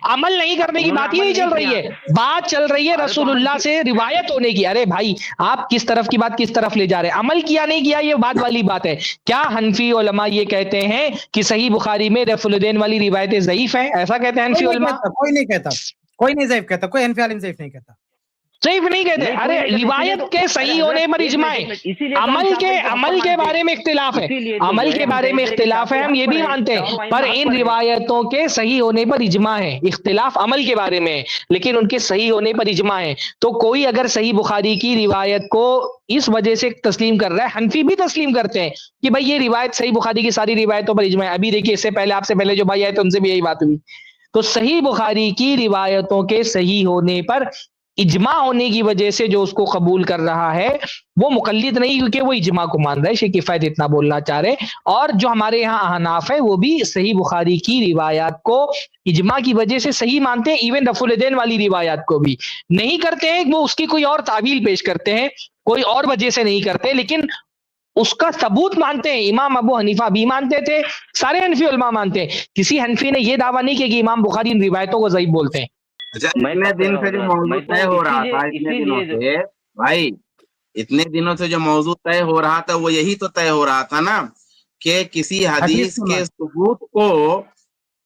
عمل نہیں کرنے کی بات ہی نہیں چل رہی ہے, بات چل رہی ہے رسول اللہ سے روایت ہونے کی. ارے بھائی آپ کس طرف کی بات کس طرف لے جا رہے ہیں, عمل کیا نہیں کیا یہ بات والی بات ہے. کیا حنفی علماء یہ کہتے ہیں کہ صحیح بخاری میں رفع الیدین والی روایتیں ضعیف ہیں؟ ایسا کہتے ہیں حنفی علماء؟ کوئی نہیں کہتا, کوئی نہیں ضعیف کہتا, کوئی حنفی عالم ضعیف نہیں کہتا, صحیح نہیں کہتے. ارے روایت کے صحیح ہونے پر اجماع ہے, عمل کے بارے میں اختلاف ہے, عمل کے بارے میں اختلاف ہے, ہم یہ بھی مانتے ہیں, پر ان روایتوں کے صحیح ہونے پر اجماع ہے. اختلاف عمل کے بارے میں ہے لیکن ان کے صحیح ہونے پر اجماع ہے. تو کوئی اگر صحیح بخاری کی روایت کو اس وجہ سے تسلیم کر رہا ہے, حنفی بھی تسلیم کرتے ہیں کہ بھائی یہ روایت صحیح بخاری کی ساری روایتوں پر اجماع ہے. ابھی دیکھیے اس سے پہلے آپ سے پہلے جو بھائی آئے تو ان سے بھی یہی بات ہوئی. تو صحیح بخاری کی روایتوں کے صحیح ہونے پر اجماع ہونے کی وجہ سے جو اس کو قبول کر رہا ہے وہ مقلد نہیں, کیونکہ وہ اجماع کو مان رہا ہے. شیخ کفایت اتنا بولنا چاہ رہے. اور جو ہمارے یہاں احناف ہے وہ بھی صحیح بخاری کی روایات کو اجماع کی وجہ سے صحیح مانتے ہیں, ایون رفع الیدین والی روایات کو بھی نہیں کرتے ہیں, وہ اس کی کوئی اور تعویل پیش کرتے ہیں, کوئی اور وجہ سے نہیں کرتے, لیکن اس کا ثبوت مانتے ہیں. امام ابو حنیفہ بھی مانتے تھے, سارے حنفی علماء مانتے ہیں. کسی حنفی نے یہ دعویٰ نہیں کیا کہ امام بخاری ان روایتوں کو ضعیف بولتے ہیں. اتنے دن سے جو موضوع طے ہو رہا تھا, اتنے دنوں سے بھائی اتنے دنوں سے جو موضوع طے ہو رہا تھا وہ یہی تو طے ہو رہا تھا نا کہ کسی حدیث کے ثبوت کو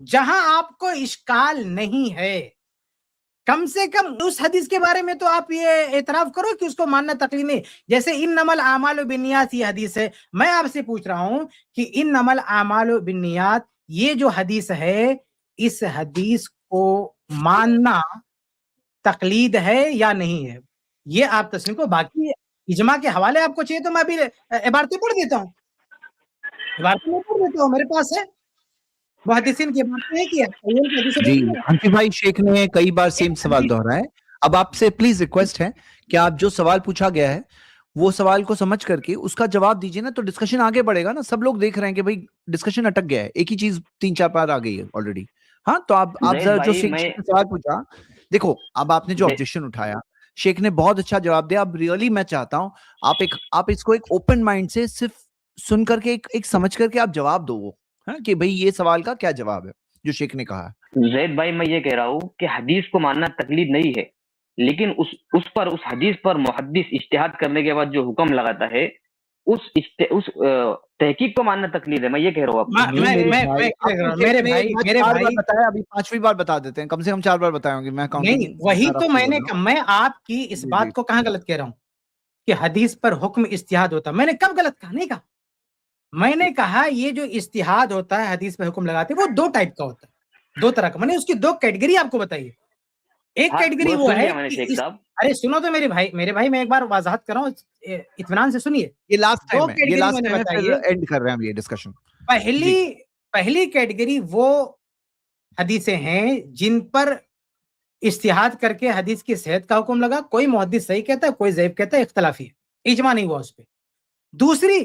جہاں آپ کو اشکال نہیں ہے، کم سے کم اس حدیث کے بارے میں تو آپ یہ اعتراف کرو کہ اس کو ماننا تقلید نہیں. جیسے انما الاعمال بالنیات یہ حدیث ہے، میں آپ سے پوچھ رہا ہوں کہ انما الاعمال بالنیات یہ جو حدیث ہے، اس حدیث کو ماننا تقلید ہے یا نہیں ہے، یہ آپ تسلیم کو. باقی اجماع کے حوالے آپ کو چاہیے تو میں ابھی عبارتیں پڑھ دیتا ہوں، میرے پاس ہے محدثین کی باتیں ہیں کہ جی انکت بھائی شیخ نے کئی بار سیم سوال دہرایا ہے. اب آپ سے پلیز ریکویسٹ ہے کہ آپ جو سوال پوچھا گیا ہے وہ سوال کو سمجھ کر کے اس کا جواب دیجیے نا، تو ڈسکشن آگے بڑھے گا نا. سب لوگ دیکھ رہے ہیں کہ بھائی ڈسکشن اٹک گیا ہے، ایک ہی چیز 3-4 بار آ گئی ہے آلریڈی. ہاں تو آپ ذرا جو شیخ نے سوال پوچھا، دیکھو اب آپ نے جو آبجیکشن اٹھایا شیخ نے بہت اچھا جواب دیا. اب ریئلی میں چاہتا ہوں آپ اس کو ایک اوپن مائنڈ سے صرف سن کر کے ایک سمجھ کر کے آپ جواب دو وہ کہ بھئی یہ سوال کا کیا جواب ہے جو شیخ نے کہا. زید بھائی میں یہ کہہ رہا ہوں کہ حدیث کو ماننا تقلید نہیں ہے، لیکن اس حدیث پر محدث اجتہاد کرنے کے بعد جو حکم لگاتا ہے اس تحقیق کو ماننا تقلید ہے. میں یہ کہہ رہا ہوں ابھی 5ویں بار بتا دیتے ہیں، کم سے کم 4 بار بتائے ہوں گے. میں نہیں وہی تو میں آپ کی اس بات کو کہاں غلط کہہ رہا ہوں کہ حدیث پر حکم اجتہاد ہوتا. میں نے کب غلط کہا؟ نہیں کہا. میں نے کہا یہ جو اجتہاد ہوتا ہے حدیث پہ حکم لگاتے وہ 2 ٹائپ کا ہوتا ہے، 2 طرح کا. میں نے اس کی 2 کیٹیگری آپ کو بتائی. ایک کیٹیگری وہ ہے، ارے سنو تو میرے بھائی میں ایک بار وضاحت کر رہا ہوں، اطمینان سے سنیے. یہ لاسٹ ٹائم ہے، پھر اینڈ کر رہے ہیں ہم یہ ڈسکشن. پہلی کیٹیگری وہ حدیثیں ہیں جن پر اجتہاد کر کے حدیث کی صحت کا حکم لگا. کوئی محدث صحیح کہتا ہے، کوئی ضعیف کہتا ہے، اختلافی ہے، اجماع نہیں ہوا اس پہ. دوسری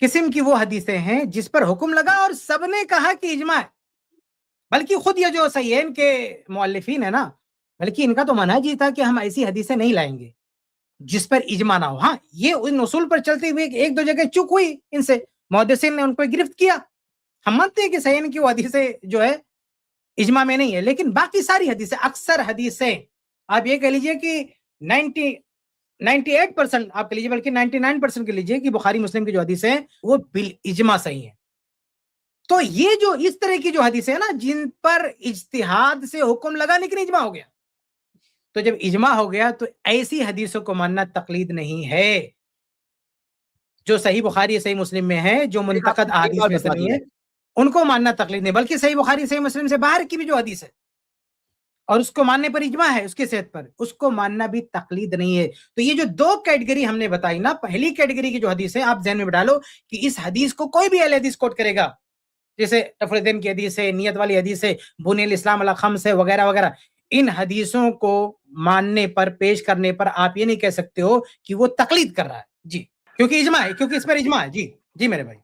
قسم کی وہ حدیثیں ہیں جس پر حکم لگا اور سب نے کہا کہ اجماع ہے، بلکہ خود یہ جو صحیحین کے مؤلفین ہیں نا، بلکہ ان کا تو منہج ہی تھا کہ ہم ایسی حدیثیں نہیں لائیں گے جس پر اجماع نہ ہو. ہاں یہ ان اصول پر چلتے ہوئے 1-2 جگہ چک ہوئی، ان سے محدثین نے ان کو گرفت کیا. ہم مانتے ہیں کہ صحیحین کی وہ حدیثیں جو ہے اجماع میں نہیں ہے، لیکن باقی ساری حدیثیں، اکثر حدیثیں آپ یہ کہہ لیجئے کہ 98% آپ کہہ لیجئے، بلکہ 99% کہہ لیجئے کہ بخاری مسلم کی جو حدیثیں ہیں وہ بالاجماع صحیح ہیں. تو یہ جو اس طرح کی جو حدیثیں ہیں نا جن پر اجتہاد سے حکم لگا لیکن اجماع ہو گیا، تو جب اجماع ہو گیا تو ایسی حدیثوں کو ماننا تقلید نہیں ہے. جو صحیح بخاری صحیح مسلم میں ہے، جو منتقد احادیث میں سے نہیں ہے، ان کو ماننا تقلید نہیں، بلکہ صحیح بخاری صحیح مسلم سے باہر کی بھی جو حدیث ہے اور اس کو ماننے پر اجماع ہے اس کی صحت پر، اس کو ماننا بھی تقلید نہیں ہے. تو یہ جو 2 کیٹیگری ہم نے بتائی نا، پہلی کیٹیگری کی جو حدیث ہے آپ ذہن میں ڈالو کہ اس حدیث کو کوئی بھی اہل حدیث کوٹ کرے گا، جیسے تفریدین کی حدیث ہے، نیت والی حدیث ہے، بنی الاسلام علی خمس ہے، وغیرہ وغیرہ. ان حدیثوں کو ماننے پر، پیش کرنے پر آپ یہ نہیں کہہ سکتے ہو کہ وہ تقلید کر رہا ہے. جی کیونکہ اجماع ہے، کیونکہ اس پر اجماع ہے. جی میرے بھائی،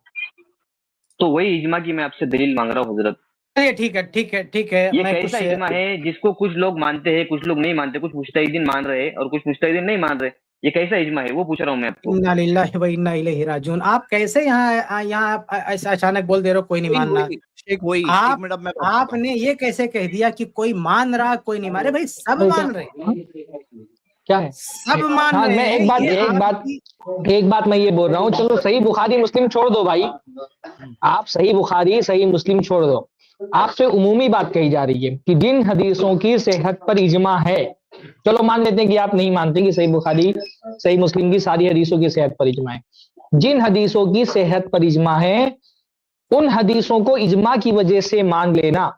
تو وہی اجماع کی میں آپ سے دلیل مانگ رہا ہوں حضرت. ٹھیک ہے. یہ کیسا اجماع ہے جس کو کچھ لوگ مانتے ہیں، کچھ لوگ نہیں مانتے، کچھ مجتہدین مان رہے اور کچھ مجتہدین نہیں مان رہے، یہ کیسا اجماع ہے وہ پوچھ رہا ہوں میں آپ کو. انا للہ و انا الیہ راجعون. آپ کیسے یہاں ایسا اچانک بول دے رہے ہو کوئی نہیں ماننا؟ آپ نے یہ کیسے کہہ دیا کہ کوئی مان رہا کوئی نہیں مان رہے؟ بھائی سب مان رہے، کیا ہے سب مان رہے. میں ایک بات میں یہ بول رہا ہوں، چلو صحیح بخاری مسلم چھوڑ دو بھائی، آپ صحیح بخاری صحیح مسلم چھوڑ دو. آپ سے عمومی بات کہی جا رہی ہے کہ جن حدیثوں کی صحت پر اجماع ہے، چلو مان لیتے ہیں کہ آپ نہیں مانتے کہ صحیح بخاری صحیح مسلم کی ساری حدیثوں کی صحت پر اجماع ہے. جن حدیثوں کی صحت پر اجماع ہے ان حدیثوں کو اجماع کی وجہ سے مان لینا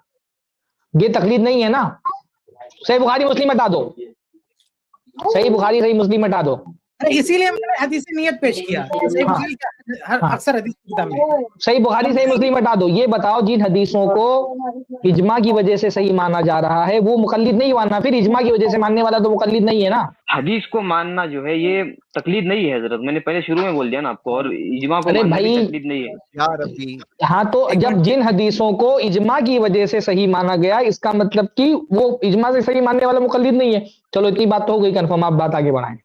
یہ تقلید نہیں ہے نا. صحیح بخاری مسلم ہٹا دو، صحیح بخاری صحیح مسلم ہٹا دو. اسی لیے میں نے حدیث نیت پیش کیا. اکثر حدیث کتاب میں صحیح بخاری صحیح مسلم ہٹا دو. یہ بتاؤ جن حدیثوں کو اجماع کی وجہ سے صحیح مانا جا رہا ہے وہ مقلد نہیں ماننا، پھر اجماع کی وجہ سے ماننے والا تو مقلد نہیں ہے نا. حدیث کو ماننا جو ہے یہ تقلید نہیں ہے حضرت، میں نے پہلے شروع میں بول دیا نا آپ کو. اور اجماع کو ماننا بھی تقلید نہیں ہے. ہاں تو جب جن حدیثوں کو اجماع کی وجہ سے صحیح مانا گیا اس کا مطلب کہ وہ اجماع سے صحیح ماننے والا مقلد نہیں ہے. چلو اتنی بات تو ہو گئی کنفرم، آپ بات آگے بڑھائیں.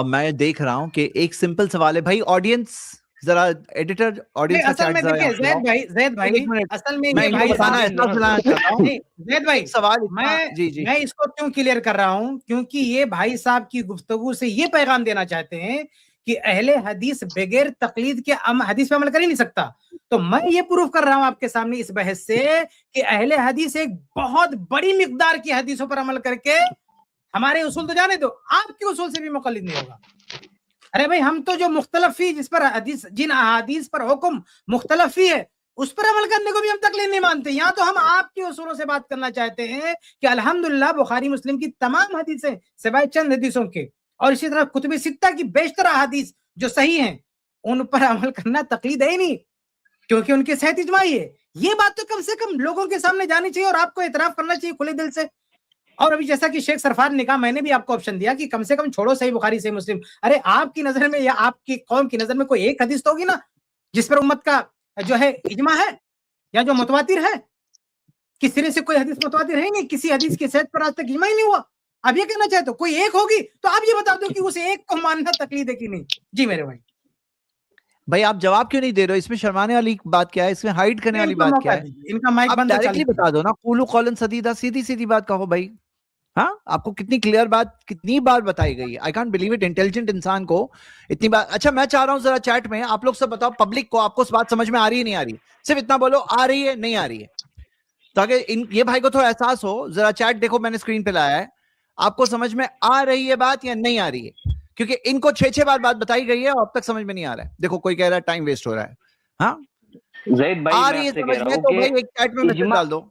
میں دیکھ رہا ہوں کہ ایک سمپل سوال ہے بھائی. آڈینس ذرا ایڈیٹر آڈینس کا چیٹ ذرا زید بھائی اصل میں میں زید بھائی سوال میں اس کو کیوں کلیئر کر رہا ہوں، کیونکہ یہ بھائی صاحب کی گفتگو سے یہ پیغام دینا چاہتے ہیں کہ اہل حدیث بغیر تقلید کے حدیث پہ عمل کر ہی نہیں سکتا. تو میں یہ پروف کر رہا ہوں آپ کے سامنے اس بحث سے کہ اہل حدیث ایک بہت بڑی مقدار کی حدیثوں پر عمل کر کے, ہمارے اصول تو جانے دو, آپ کے اصول سے بھی مقلد نہیں ہوگا. ارے بھائی ہم تو جو مختلفی جس پر حدیث, جن احادیث پر حکم مختلفی ہے اس پر عمل کرنے کو بھی ہم تقلید نہیں مانتے. یہاں تو ہم آپ کے اصولوں سے بات کرنا چاہتے ہیں کہ الحمدللہ بخاری مسلم کی تمام حدیثیں سوائے چند حدیثوں کے, اور اسی طرح کتب ستہ کی بیشتر احادیث جو صحیح ہیں ان پر عمل کرنا تقلید ہے ہی نہیں, کیونکہ ان کی صحت اجماعی ہے. یہ بات تو کم سے کم لوگوں کے سامنے جانی چاہیے اور آپ کو اعتراف کرنا چاہیے کھلے دل سے. اور ابھی جیسا کہ شیخ سرفار نے کہا, میں نے بھی آپ کو آپشن دیا کہ کم سے کم چھوڑو صحیح بخاری صحیح مسلم. ارے آپ کی نظر میں یا آپ کی قوم کی نظر میں کوئی ایک حدیث تو ہوگی نا جس پر امت کا جو ہے اجماع ہے یا جو متواتر ہے. کس طرح سے کوئی حدیث متواتر ہے نہیں, کسی حدیث کی صحت پر آج تک اجماع ہی نہیں ہوا. اب یہ کہنا چاہتے ہو کوئی ایک ہوگی تو آپ یہ بتا دو کہ اسے ایک کو ماننا تقلید ہے کہ نہیں. جی میرے بھائی آپ جواب کیوں نہیں دے رہے ہو؟ اس میں شرمانے والی بات کیا ہے؟ اس میں ہائڈ کرنے والی بات کیا ہے؟ ان کا مائک بند ڈائریکٹلی بتا دو نا, قولوا قولا سدیدا, سیدھی سیدھی بات کہو بھائی. ہاں آپ کو کتنی کلیئر بات کتنی بار بتائی گئی ہے. I can't believe it, intelligent انسان کو اتنی بات. اچھا میں چاہ رہا ہوں ذرا چیٹ میں آپ لوگ سب بتاؤ, پبلک کو, آپ کو اس بات سمجھ میں آ رہی ہے نہیں آ رہی؟ صرف اتنا بولو آ رہی ہے نہیں آ رہی ہے, تاکہ یہ بھائی کو تھوڑا احساس ہو. ذرا چیٹ دیکھو, میں نے اسکرین پہ لایا ہے. آپ کو سمجھ میں آ رہی ہے بات یا نہیں آ رہی ہے؟ کیونکہ ان کو 6 بار بات بتائی گئی ہے اور اب تک سمجھ میں نہیں آ رہا ہے. دیکھو کوئی کہہ رہا ہے ٹائم ویسٹ ہو رہا ہے. ہاں زید بھائی آ رہی ہے سمجھ میں تو بھائی ایک چیٹ میں میسج ڈال دو.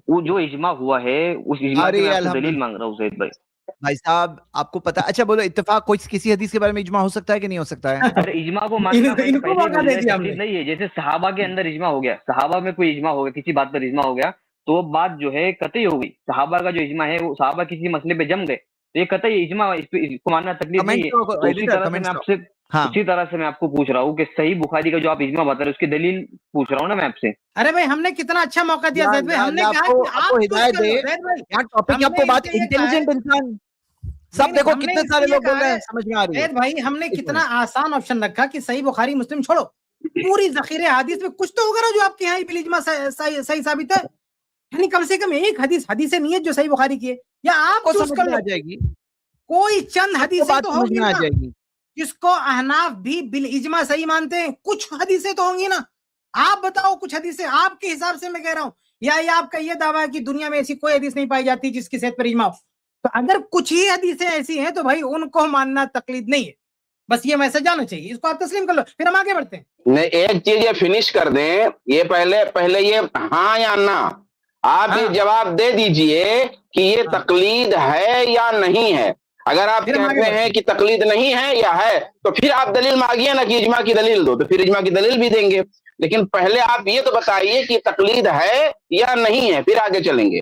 وہ جو اجماع ہوا ہے اس اجماع کی میں آپ سے دلیل مانگ رہا ہوں زید بھائی. بھائی صاحب آپ کو پتا, اچھا بولو اتفاق کوئی کسی حدیث کے بارے میں اجماع ہو سکتا ہے کہ نہیں ہو سکتا ہے؟ ارے اجماع کو ماننا تقلید نہیں ہے. جیسے صحابہ کے اندر اجماع ہو گیا, صحابہ میں کوئی اجماع ہو گیا, کسی بات پر اجماع ہو گیا تو وہ بات جو ہے قطعی ہو گئی. صحابہ کا جو اجماع ہے وہ صحابہ کسی مسئلے پہ جم گئے تو یہ قطعی اجماع, اس کو ماننا تقلید نہیں ہے. اسی طرح سے میں آپ کو پوچھ رہا ہوں کہ صحیح بخاری کا جو آپ اجماع بتا رہے اس کی دلیل پوچھ رہا ہوں نا میں آپ سے. ارے بھائی ہم نے کتنا اچھا موقع دیا زید بھائی, ہم نے کہا کہ آپ کو ہدایت دے. یہاں ٹاپک آپ کو بات انٹیلیجنٹ انسان سب دیکھو کتنے سارے لوگ بول رہے ہیں سمجھ میں آ رہی ہے. زید بھائی ہم نے کتنا آسان آپشن رکھا کہ صحیح بخاری مسلم چھوڑو, پوری ذخیرے حدیث میں کچھ تو ہوگا نا جو آپ کے یہاں بالاجماع صحیح ثابت ہے. یعنی کم سے کم ایک حدیث نیت جو صحیح بخاری کی ہے یا آپ چوز کر لو. کوئی چند حدیثیں تو ہوں گی نا جس کو احناف بھی بالاجماع صحیح مانتے ہیں. کچھ حدیثیں تو ہوں گی نا, آپ بتاؤ کچھ حدیثیں آپ کے حساب سے میں کہہ رہا ہوں. یا آپ کا یہ دعویٰ ہے کہ دنیا میں ایسی کوئی حدیث نہیں پائی جاتی جس کی صحت پر اجماع ہو. تو اگر کچھ ہی حدیثیں ایسی ہیں تو بھائی ان کو ماننا تقلید نہیں ہے. بس یہ میسج جانا چاہیے, اس کو آپ تسلیم کر لو, پھر ہم آگے بڑھتے ہیں. نہیں ایک چیز یہ فنش کر دیں, یہ پہلے یہ ہاں یا نہ آپ یہ جواب دے دیجئے کہ یہ تقلید ہے یا نہیں ہے. اگر آپ کہتے ہیں کہ تقلید نہیں ہے یا ہے تو پھر آپ دلیل مانگیے نا کہ اجماع کی دلیل دو, تو پھر اجماع کی دلیل بھی دیں گے. لیکن پہلے آپ یہ تو بتائیے کہ تقلید ہے یا نہیں ہے, پھر آگے چلیں گے.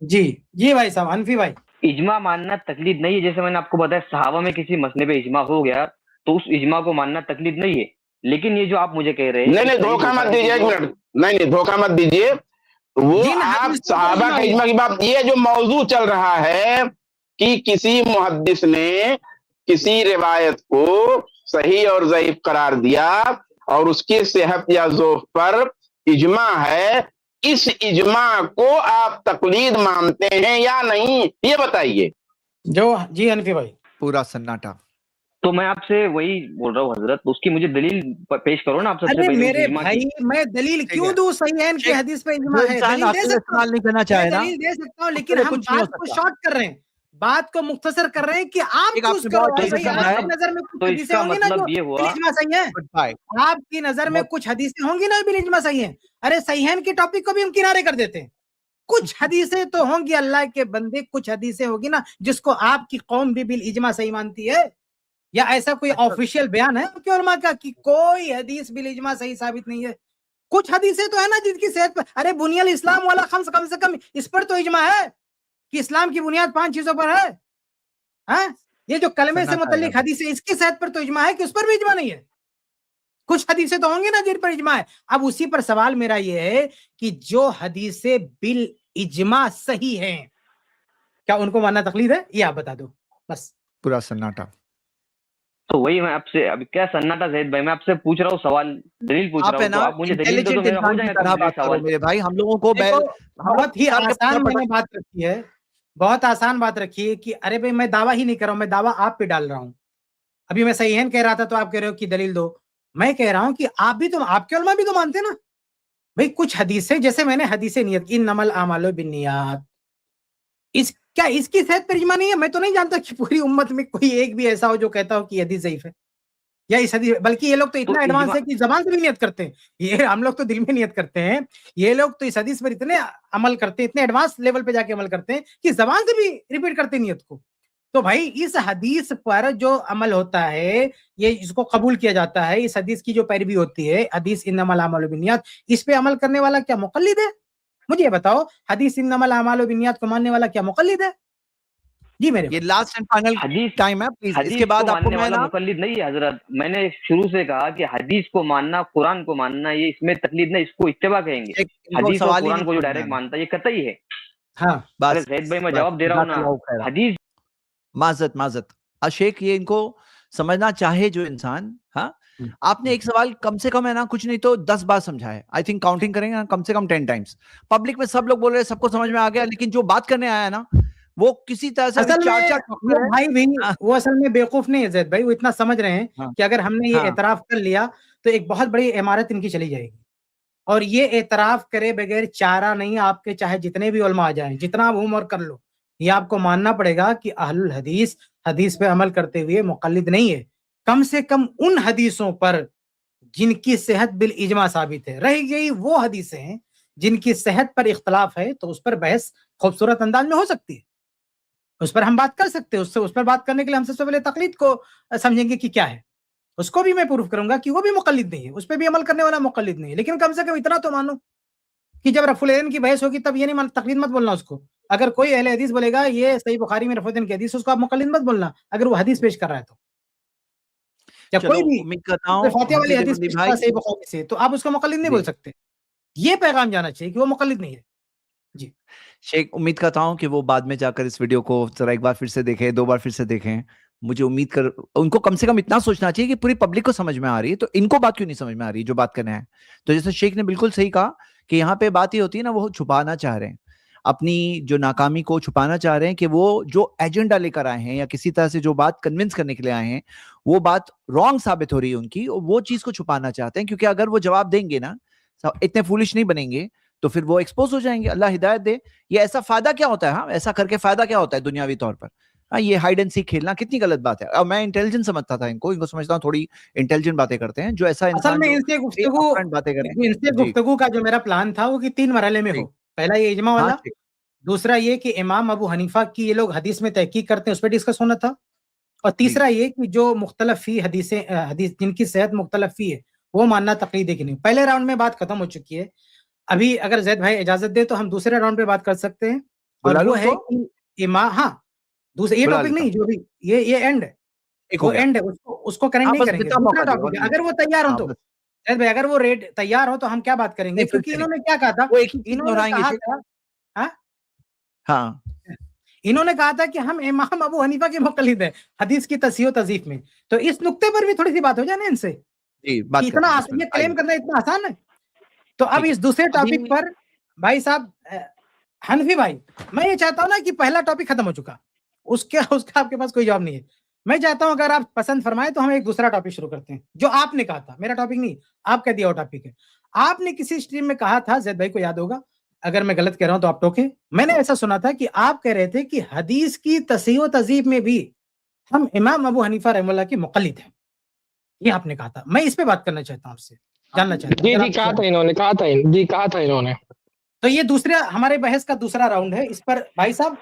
جی بھائی صاحب, حنفی بھائی. اجماع ماننا تقلید نہیں ہے. جیسے میں نے آپ کو بتایا صحابہ میں کسی مسئلے پہ اجماع ہو گیا تو اس اجماع کو ماننا تقلید نہیں ہے. لیکن یہ جو آپ مجھے کہہ رہے ہیں, نہیں دھوکہ مت دیجیے, ایک منٹ, نہیں دھوکہ مت دیجیے. وہ آپ صحابہ کا اجماع کی بات, یہ جو موضوع چل رہا ہے کہ کسی محدث نے کسی روایت کو صحیح اور ضعیف قرار دیا اور اس کی صحت یا ضعف پر اجماع ہے, اس اجماع کو آپ تقلید مانتے ہیں یا نہیں یہ بتائیے. جی حنفی بھائی. پورا سناٹا. تو میں آپ سے وہی بول رہا ہوں حضرت, اس کی مجھے دلیل پیش کرو نا آپ سب سے پہلے. میرے بھائی میں دلیل کیوں دوں, صحیح کی حدیث پہ اجماع ہے, دلیل دے سکتا ہوں لیکن ہم بات کو شارٹ کر رہے ہیں, بات کو مختصر کر رہے ہیں کہ آپ چوز کرو. آپ کی نظر میں کچھ حدیثیں ہوں گی نا جو بالاجماع صحیح ہیں, آپ کی نظر میں کچھ حدیثیں ہوں گی نا بالاجماع صحیح ہیں. ارے صحیحین کے ٹاپک کو بھی ہم کنارے کر دیتے ہیں. کچھ حدیثیں تو ہوں گی اللہ کے بندے, کچھ حدیثیں ہوگی نا جس کو آپ کی قوم بھی بالاجماع صحیح مانتی ہے, یا ایسا کوئی آفیشیل بیان ہے آپ کے علماء کا کہ کوئی حدیث بالاجماع صحیح ثابت نہیں ہے. کچھ حدیثیں تو ہے نا جن کی صحت پر, ارے بنی الاسلام والا خمس, کم سے کم اس پر تو اجماع ہے کہ اسلام کی بنیاد 5 چیزوں پر ہے. یہ جو کلمے سے متعلق حدیث ہے اس کی صحت پر تو اجماع ہے کہ اس پر بھی اجماع نہیں ہے. کچھ حدیثیں تو ہوں گی نا جن پر اجماع ہے. اب اسی پر سوال میرا یہ ہے کہ جو حدیثیں بالاجماع صحیح ہیں کیا ان کو ماننا تقلید ہے, یہ آپ بتا دو بس. پورا سناٹا. تو وہی میں آپ سے ابھی کیا سناٹا زید بھائی, میں آپ سے پوچھ رہا ہوں سوال, دلیل پوچھ رہا ہوں, تو آپ مجھے دلیل دو تو میرا ہو جائے گا سوال. میرے بھائی ہم لوگوں کو بہت ہی آسان میں نے بات رکھی ہے, بہت آسان بات رکھی ہے کہ ارے بھائی میں دعویٰ ہی نہیں کر رہا ہوں, میں دعویٰ آپ پہ ڈال رہا ہوں ابھی میں صحیحین کہہ رہا تھا تو آپ کہہ رہے ہو کہ دلیل دو. میں کہہ رہا ہوں کہ آپ بھی تو, آپ کے علماء بھی تو مانتے ہیں نا بھائی کچھ حدیثیں, جیسے میں نے حدیث نیت انما الاعمال بالنیات, کیا اس کی صحت پر اجماع نہیں ہے؟ میں تو نہیں جانتا کہ پوری امت میں کوئی ایک بھی ایسا ہو جو کہتا ہو کہ یہ حدیث ضعیف ہے یا اس حدیث, بلکہ یہ لوگ تو اتنا ایڈوانس ہے کہ زبان سے بھی نیت کرتے ہیں. یہ ہم لوگ تو دل میں نیت کرتے ہیں, یہ لوگ تو اس حدیث پر اتنے عمل کرتے ہیں, اتنے ایڈوانس لیول پہ جا کے عمل کرتے ہیں کہ زبان سے بھی ریپیٹ کرتے ہیں نیت کو. تو بھائی اس حدیث پر جو عمل ہوتا ہے یہ اس کو قبول کیا جاتا ہے, اس حدیث کی جو پیروی ہوتی ہے, حدیث انما الاعمال بالنیات, اس پہ عمل کرنے والا کیا مقلد ہے؟ مجھے یہ بتاؤ, حدیث انما الاعمال بالنیات کو ماننے والا کیا مقلد ہے؟ جی میرے یہ لاسٹ اینڈ فائنل ٹائم ہے پلیز, اس کے بعد آپ کو میں نا مقلد نہیں ہے حضرت. میں نے شروع سے کہا کہ حدیث کو ماننا, قرآن کو ماننا, یہ اس میں تقلید نہیں, اس کو اتباع کہیں گے. حدیث اور قرآن کو جو ڈائریکٹ مانتا ہے یہ قطعی ہے. ہاں بس زید بھائی میں جواب دے رہا ہوں نا, حدیث معذرت شیخ, یہ ان کو سمجھنا چاہے جو انسان, ہاں آپ نے ایک سوال کم سے کم ہے نا, کچھ نہیں تو 10 بار سمجھا ہے. آئی تھنک کاؤنٹنگ کریں گے نا کم سے کم 10 ٹائمز. پبلک میں سب لوگ بول رہے ہیں, سب کو سمجھ میں آ گیا, لیکن جو بات کرنے آیا ہے نا وہ کسی طرح سے وہ اصل میں بیوقوف نہیں ہے زید بھائی, وہ اتنا سمجھ رہے ہیں کہ اگر ہم نے یہ اعتراف کر لیا تو ایک بہت بڑی عمارت ان کی چلی جائے گی, اور یہ اعتراف کرے بغیر چارہ نہیں. آپ کے چاہے جتنے بھی علماء آ جائیں, جتنا عمر کر لو, یہ آپ کو ماننا پڑے گا کہ اہل الحدیث حدیث پہ عمل کرتے ہوئے مقلد نہیں ہے, کم سے کم ان حدیثوں پر جن کی صحت بالاجماع ثابت ہے. رہ گئی وہ حدیثیں جن کی صحت پر اختلاف ہے تو اس پر بحث خوبصورت انداز میں ہو سکتی ہے, اس پر ہم بات کر سکتے ہیں. اس پر بات کرنے کے لیے ہم سب سے پہلے تقلید کو سمجھیں گے کہ کیا ہے, اس کو بھی میں پروف کروں گا کہ وہ بھی مقلد نہیں ہے, اس پہ بھی عمل کرنے والا مقلد نہیں ہے. لیکن کم سے کم اتنا تو مانو کہ جب رفع العین کی بحث ہوگی تب یہ نہیں تقلید مت بولنا اس کو. اگر کوئی اہل حدیث بولے گا یہ صحیح بخاری میں رفع العین کی حدیث, اس کو آپ مقلد مت بولنا اگر وہ حدیث پیش کر رہا ہے تو. جب کوئی بھی فاتحہ والی حدیث پیش کر رہا ہے صحیح بخاری سے تو آپ اس کو مقلد نہیں بول سکتے. یہ پیغام جانا چاہیے کہ وہ مقلد نہیں ہے. جی شیخ, امید کرتا ہوں کہ وہ بعد میں جا کر اس ویڈیو کو ذرا ایک بار پھر سے دیکھیں, 2 بار پھر سے دیکھیں. مجھے امید کر ان کو کم سے کم اتنا سوچنا چاہیے کہ پوری پبلک کو سمجھ میں آ رہی ہے, تو ان کو بات کیوں نہیں سمجھ میں آ رہی جو بات کرنا ہے. تو جیسے شیخ نے بالکل صحیح کہا کہ یہاں پہ بات یہ ہوتی ہے نا, وہ چھپانا چاہ رہے ہیں اپنی جو ناکامی کو, چھپانا چاہ رہے ہیں کہ وہ جو ایجنڈا لے کر آئے ہیں یا کسی طرح سے جو بات کنونس کرنے کے لیے آئے ہیں وہ بات رانگ ثابت ہو رہی ہے ان کی, وہ چیز کو چھپانا چاہتے ہیں. کیونکہ اگر وہ جواب دیں گے نا, اتنے فولش نہیں بنیں گے تو پھر وہ ایکسپوز ہو جائیں گے. اللہ ہدایت دے. یہ ایسا فائدہ کیا ہوتا ہے, ہاں ایسا کر کے فائدہ کیا ہوتا ہے دنیاوی طور پر؟ ہاں یہ ہائیڈ اینڈ سیک کھیلنا کتنی غلط بات ہے. اور میں انٹیلیجنٹ سمجھتا تھا ان کو سمجھتا ہوں تھوڑی انٹیلیجنٹ باتیں کرتے ہیں جو ایسا انسان ان سے گفتگو کا جو میرا پلان تھا وہ کہ 3 مرحلے میں ہو. پہلا یہ اجماع والا, دوسرا یہ کہ امام ابو حنیفہ کی یہ لوگ حدیث میں تحقیق کرتے ہیں اس پہ ڈسکس ہونا تھا, اور تیسرا یہ کہ جو مختلف فی حدیث جن کی صحت مختلف فی ہے وہ ماننا تقلید ہے کہ نہیں. پہلے راؤنڈ میں بات ختم ہو چکی ہے. ابھی اگر زید بھائی اجازت دے تو ہم دوسرے راؤنڈ پہ بات کر سکتے ہیں, اور وہ ہے کہ ہاں دوسرے یہ ٹاپک نہیں جو بھی یہ اینڈ ہے, وہ اینڈ ہے, اس کو کریں نہیں کریں گے. دوسرا ٹاپک ہے, اگر وہ تیار ہو تو زید بھائی, اگر وہ ریٹ تیار ہو تو ہم کیا بات کریں گے, کیونکہ انہوں نے کیا کہا تھا, انہوں نے کہا تھا کہ ہم امام ابو حنیفہ کے مقلد ہیں حدیث کی تصحیح و تضعیف میں. تو اس نقطے پر بھی تھوڑی سی بات ہو جائے نا ان سے, اتنا یہ کلیم کرنا اتنا آسان ہے. تو اب اس دوسرے ٹاپک پر بھائی صاحب حنفی بھائی, میں یہ چاہتا ہوں نا کہ پہلا ٹاپک ختم ہو چکا, اس کا آپ کے پاس کوئی جواب نہیں ہے. میں چاہتا ہوں اگر آپ پسند فرمائیں تو ہم ایک دوسرا ٹاپک شروع کرتے ہیں جو آپ نے کہا تھا, میرا ٹاپک نہیں, آپ کا دیا ہوا ٹاپک ہے. آپ نے کسی اسٹریم میں کہا تھا, زید بھائی کو یاد ہوگا, اگر میں غلط کہہ رہا ہوں تو آپ ٹوکیں, میں نے ایسا سنا تھا کہ آپ کہہ رہے تھے کہ حدیث کی تصحیح و تضعیف میں بھی ہم امام ابو حنیفہ رحمہ اللہ کے مقلد ہیں. یہ آپ نے کہا تھا, میں اس پہ بات کرنا چاہتا ہوں, آپ سے جاننا چاہتا ہوں. جی کہا تھا انہوں نے. تو یہ دوسرا ہمارے بحث کا دوسرا راؤنڈ ہے. اس پر بھائی صاحب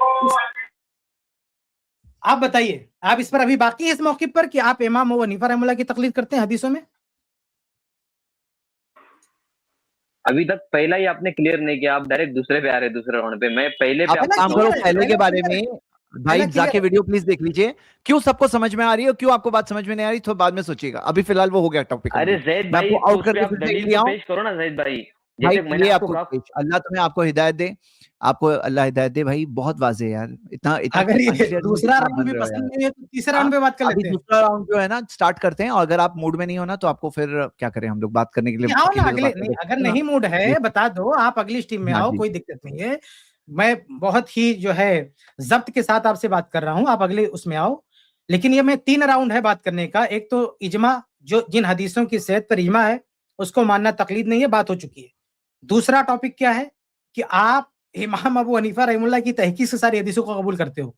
آپ بتائیے, آپ اس پر ابھی باقی ہے اس موقع پر کہ آپ امام ابو حنیفہ رحمہ اللہ کی تقلید کرتے ہیں حدیثوں میں؟ ابھی تک پہلا ہی آپ نے کلیئر نہیں کیا, آپ ڈائریکٹ دوسرے پہ آ رہے, دوسرے راؤنڈ پہ. میں پہلے پہلے کے بارے میں بھائی جا کے ویڈیو پلیز دیکھ لیجئے, کیوں سب کو سمجھ میں آ رہی ہے, کیوں آپ کو بات سمجھ میں نہیں آ رہی, تو بعد میں سوچیے گا. ابھی فی الحال وہ ہو گیا ٹاپک. ارے زید بھائی آؤٹ کر کے دلیل پیش کرو نا زید بھائی. اللہ تمہیں آپ کو ہدایت دے, آپ کو اللہ ہدایت دے بھائی. بہت واضح ہے یار, اتنا اگر دوسرا راؤنڈ بھی پسند نہیں ہے تو تیسرا راؤنڈ پہ بات کر لیتے ہیں. دوسرا راؤنڈ جو ہے نا سٹارٹ کرتے ہیں, اور اگر آپ موڈ میں نہیں ہونا تو آپ کو پھر کیا کریں ہم لوگ بات کرنے کے لیے. اگر نہیں موڈ ہے بتا دو, آپ اگلی اسٹریم میں آؤ, کوئی دقت نہیں ہے. میں بہت ہی جو ہے ضبط کے ساتھ آپ سے بات کر رہا ہوں, آپ اگلے اس میں آؤ. لیکن یہ میں 3 راؤنڈ ہے بات کرنے کا. ایک تو اجماع, جو جن حدیثوں کی صحت پر اجماع ہے اس کو ماننا تقلید نہیں ہے, بات ہو چکی ہے. دوسرا ٹاپک کیا ہے کہ آپ امام ابو حنیفہ رحمہ اللہ کی تحقیق سے ساری حدیثوں کو قبول کرتے ہو,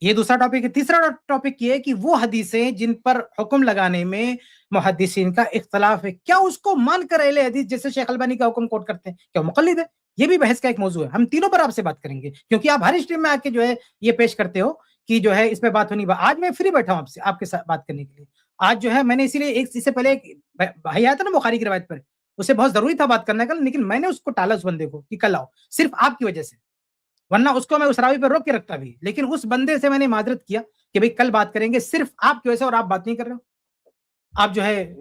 یہ دوسرا ٹاپک ہے. تیسرا ٹاپک یہ ہے کہ وہ حدیثیں جن پر حکم لگانے میں محدثین کا اختلاف ہے, کیا اس کو مان کر اہل حدیث جیسے شیخ البانی کا حکم کوٹ کرتے ہیں کیا مقلد ہے؟ یہ بھی بحث کا ایک موضوع ہے. ہم تینوں پر آپ سے بات کریں گے کیونکہ آپ ہر اسٹریم میں آ کے جو ہے یہ پیش کرتے ہو کہ جو ہے اس پہ بات ہونی. آج میں فری بیٹھا ہوں آپ سے, آپ کے ساتھ بات کرنے کے لیے. آج جو ہے میں نے اسی لیے اس سے پہلے بھائی آیا تھا نا بخاری کی روایت پر, اسے بہت ضروری تھا بات کرنے کا, لیکن میں نے اس کو ٹالا اس بندے کو کہ کل آؤ, صرف آپ کی وجہ سے, ورنہ اس کو میں اس راوی پہ روک کے رکھتا بھی. لیکن اس بندے سے میں نے معذرت کیا کہ بھئی کل بات کریں گے, صرف آپ کی وجہ سے, اور آپ بات نہیں کر رہے ہو. آپ جو ہے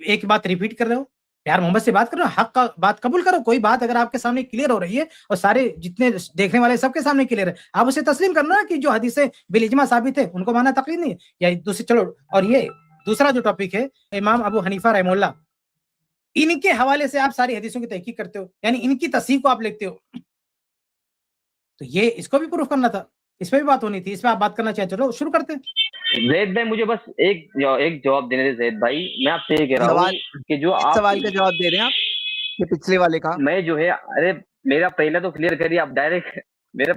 ایک بات ریپیٹ کر رہے ہو, پیار محمد سے بات کر رہے ہو, حق کا بات قبول کرو. کوئی بات اگر آپ کے سامنے کلیئر ہو رہی ہے اور سارے جتنے دیکھنے والے سب کے سامنے کلیئر ہے, آپ اسے تسلیم کرنا کہ جو حدیثیں بالاجماع ثابت ہے ان کو ماننا تقلید نہیں ہے. یا دوسری چلو, اور یہ دوسرا جو ٹاپک ہے امام ابو حنیفہ رحمہ اللہ, ان کے حوالے سے آپ ساری حدیثوں کی تحقیق کرتے ہو, یعنی ان کی تصحیح کو آپ لکھتے ہو, تو یہ اس کو بھی پروف کرنا تھا, اس پہ بھی بات ہونی تھی. اس پہ آپ بات کرنا چاہتے ہو, شروع کرتے ہیں. زید بھائی مجھے بس ایک جواب دینے دے. زید بھائی میں آپ سے یہ کہہ رہا ہوں کہ جو آپ سوال کا جواب دے رہے ہیں آپ یہ پچھلے والے کا, میں جو ہے, ارے میرا پہلے تو کلیئر کریے آپ ڈائریکٹ میرا.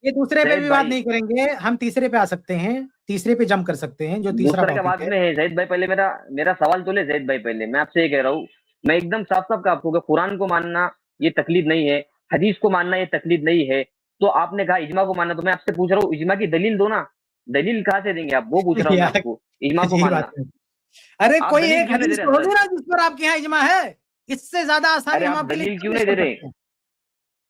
یہ دوسرے پہ بھی بات نہیں کریں گے, ہم تیسرے پہ آ سکتے ہیں, تیسرے پہ جم کر سکتے ہیں جو تیسرا کا بات میں ہے. زید بھائی پہلے میرا سوال تو لے. زید بھائی پہلے میں آپ سے یہ کہہ رہا ہوں, میں ایک دم صاف صاف آپ کو کہ قرآن کو ماننا یہ تقلید نہیں ہے, حدیث کو ماننا یہ تقلید نہیں ہے. تو آپ نے کہا اجماع کو ماننا, تو میں آپ سے پوچھ رہا ہوں اجماع کی دلیل دو نا. دلیل کہاں سے دیں گے آپ, وہ پوچھ رہا ہوں میں آپ کو. اجماع کو ماننا, ارے کوئی ایک حدیث تو ہوگی نا جس پر آپ کے یہاں اجماع ہے, اس سے زیادہ آسان آپ دلیل کیوں نہیں دے رہے,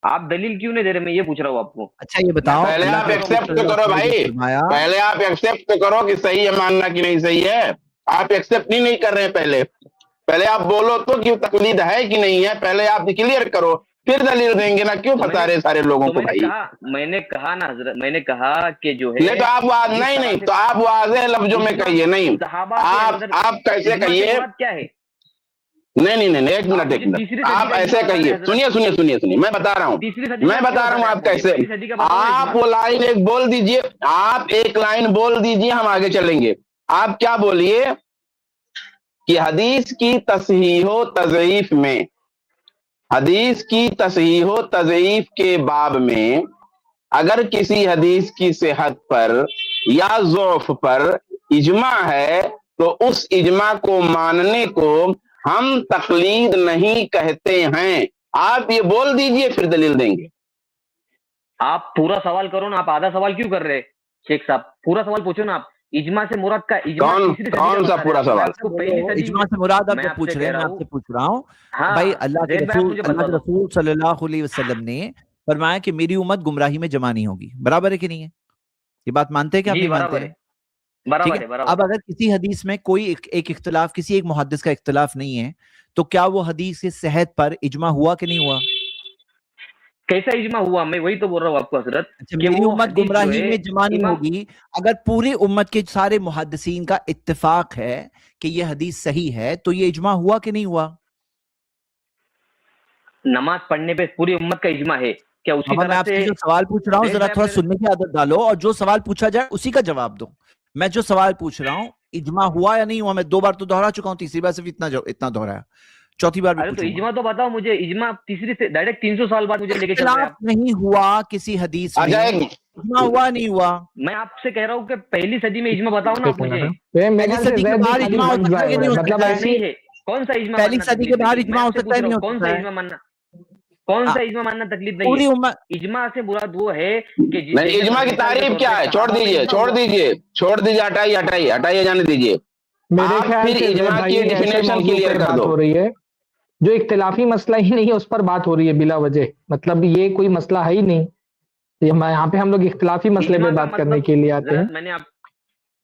آپ دلیل کیوں نہیں دے رہے, میں یہ پوچھ رہا ہوں آپ کو. اچھا یہ بتاؤ, پہلے آپ ایکسپٹ تو کرو بھائی, پہلے آپ ایکسپٹ تو کرو کہ صحیح ہے ماننا کہ نہیں صحیح ہے. آپ ایکسپٹ نہیں کر رہے ہیں. پہلے آپ بولو تو کہ تقلید ہے کہ نہیں ہے, پہلے آپ کلیئر کرو, پھر دلیل دیں گے نا. کیوں پھنسا رہے سارے لوگوں کو بھائی؟ میں نے کہا نا حضرت, میں نے کہا کہ جو ہے نہیں, تو آپ نہیں تو آپ واضح لفظوں میں کہیے. نہیں آپ کیسے کہیے, کیا ہے, نہیں ایک منٹ آپ ایسے کہیے. سنیے میں بتا رہا ہوں آپ کیسے. آپ وہ لائن ایک بول دیجئے, آپ ایک لائن بول دیجئے, ہم آگے چلیں گے. آپ کیا بولیے کہ حدیث کی تصحیح و تضعیف میں, حدیث کی تصحیح و تضعیف کے باب میں اگر کسی حدیث کی صحت پر یا ضعف پر اجماع ہے تو اس اجماع کو ماننے کو ہم تقلید نہیں کہتے ہیں. آپ یہ بول دیجئے, پھر دلیل دیں گے. آپ پورا سوال کرو نا, آپ آدھا سوال کیوں کر رہے شیخ صاحب؟ پورا سوال پوچھو نا آپ. اجماع سے مراد کا کون سا پورا سوال؟ اجماع سے مراد آپ جو پوچھ رہے ہیں, میں آپ سے پوچھ رہا ہوں بھائی. اللہ کے رسول صلی اللہ علیہ وسلم نے فرمایا کہ میری امت گمراہی میں جمع نہیں ہوگی, برابر ہے کہ نہیں ہے؟ یہ بات مانتے ہیں کہ آپ نہیں مانتے ہیں؟ اب اگر کسی حدیث میں کوئی ایک اختلاف, کسی ایک محدث کا اختلاف نہیں ہے, تو کیا وہ حدیث کی صحت پر اجماع ہوا کہ نہیں ہوا؟ کیسا اجماع ہوا؟ میں وہی تو بول رہا ہوں آپ کو حضرت. میری امت گمراہی میں جمع نہیں ہوگی. اگر پوری امت کے سارے محدثین کا اتفاق ہے کہ یہ حدیث صحیح ہے, تو یہ اجماع ہوا کہ نہیں ہوا؟ نماز پڑھنے پہ پوری امت کا اجماع ہے کیا؟ اسی طرح میں آپ سے جو سوال پوچھ رہا ہوں ذرا تھوڑا سننے کی عادت ڈالو, اور جو سوال پوچھا جائے اسی کا جواب دو. میں جو سوال پوچھ رہا ہوں اجماع ہوا یا نہیں ہوا, میں 2 بار تو دہرا چکا ہوں, تیسری بار صرف اتنا دہرایا, چوتھی بار بھی تو اجماع تو بتاؤ مجھے. اجماع تیسری سے ڈائریکٹ 300 سال بعد مجھے لے کے چل رہے ہیں. نہیں ہوا کسی حدیث میں اجماع ہوا نہیں ہوا. میں آپ سے کہہ رہا ہوں کہ پہلی صدی میں اجماع بتاؤ نا مجھے. پہلی صدی کے باہر اجماع ہو سکتا ہے کہ نہیں ہو سکتا ہے؟ کون سا اجماع؟ پہلی صدی کے باہر اجماع ہو سکتا ہے نہیں ہو کون سا اجماع ماننا؟ کون سا اجماع ماننا تکلیف نہیں پوری ہے؟ امت. اجماع سے مراد وہ ہے کہ اجماع کی تعریف کیا ہے؟ چھوڑ دیجئے, ہٹائیے, جانے دیجئے. میرے خیال سے اجماع کی ڈیفینیشن کلیئر کر دو. ہو رہی ہے جو اختلافی مسئلہ ہی نہیں ہے اس پر بات ہو رہی ہے بلا وجہ. مطلب یہ کوئی مسئلہ ہے ہی نہیں, یہاں پہ ہم لوگ اختلافی مسئلے پہ بات کرنے کے لیے آتے ہیں. میں نے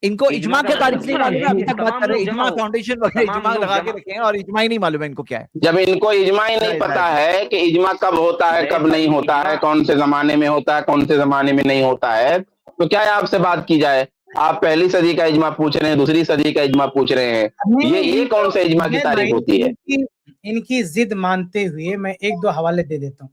ان کو اجماع کا تعریف نہیں معلوم ہے, ابھی تک بات کر رہے ہیں اجماع فاؤنڈیشن وغیرہ اجماع لگا کے رکھے ہیں, اور اجماع ہی نہیں معلوم ہے ان کو کیا ہے. جب ان کو اجماع ہی نہیں پتا ہے کہ اجماع کب ہوتا ہے کب نہیں ہوتا ہے, کون سے زمانے میں ہوتا ہے کون سے زمانے میں نہیں ہوتا ہے, تو کیا آپ سے بات کی جائے؟ آپ پہلی صدی کا اجماع پوچھ رہے ہیں, دوسری صدی کا اجماع پوچھ رہے ہیں, یہ کون سے اجماع کی تعریف ہوتی ہے؟ ان کی ضد مانتے ہوئے میں 1-2 حوالے دے دیتا ہوں.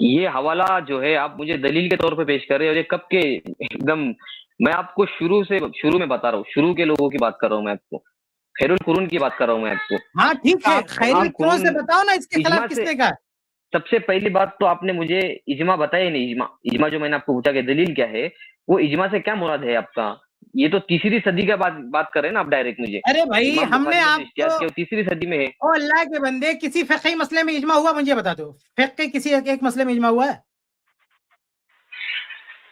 یہ حوالہ جو ہے آپ مجھے دلیل کے طور پہ پیش کر رہے ہیں، اور یہ کب کے ایک دم میں آپ کو شروع میں بتا رہا ہوں، شروع کے لوگوں کی بات کر رہا ہوں میں آپ کو، خیر القرون کی بات کر رہا ہوں میں آپ کو. ہاں ٹھیک ہے، خیر القرون سے بتاؤ نا اس کے خلاف کس نے کہا. سب سے پہلی بات تو آپ نے مجھے اجماع بتایا ہی نہیں. اجماع جو میں نے آپ کو پوچھا کہ دلیل کیا ہے، وہ اجماع سے کیا مراد ہے آپ کا؟ یہ تو تیسری صدی کا بات کر رہے ہیں نا آپ ڈائریکٹ مجھے. ارے بھائی ہم نے آپ کو تیسری صدی میں ہے. او اللہ کے بندے، کسی فقہی مسئلے میں اجماع ہوا مجھے بتا دو. فقہ کسی ایک مسئلے میں اجماع ہوا ہے؟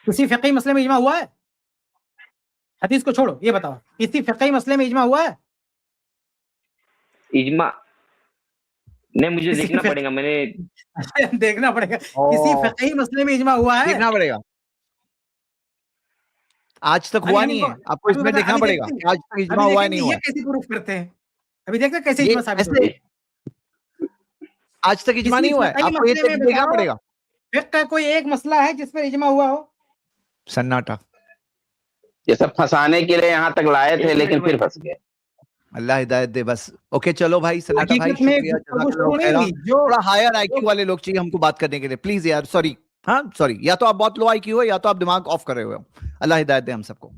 کسی فقہی مسئلے میں اجماع ہوا ہے؟ حدیث کو چھوڑو، یہ بتاؤ کسی فقہی مسئلے میں اجماع ہوا ہے؟ اجماع نہیں، مجھے دیکھنا پڑے گا. میں نے دیکھنا پڑے گا کسی فقہی مسئلے میں اجماع ہوا ہے؟ دیکھنا پڑے گا. آج تک ہوا نہیں ہے، آپ کو اس میں دیکھنا پڑے گا آج تک اجماع ہوا ہے نہیں ہوا. یہ کیسے پروف کرتے ہیں؟ ابھی دیکھتے کیسے اجماع ثابت ہوتا ہے. آج تک اجماع نہیں ہوا ہے، آپ کو یہ دیکھنا پڑے گا. فقہ کوئی ایک مسئلہ ہے جس پر اجماع ہوا ہو؟ سناٹا. یہ سب پھنسانے کے لیے یہاں تک لائے تھے لیکن پھر پھنس گئے. اللہ ہدایت دے بس. اوکے چلو بھائی، سناٹا بھائی شکریہ. تھوڑا ہائر آئی کیو والے لوگ چاہیے ہم کو بات کرنے کے لیے پلیز یار. سوری، ہاں سوری، یا تو آپ بہت لو آئی کیو ہو یا تو آپ دماغ آف کر رہے ہو. اللہ ہدایت دے ہم سب کو.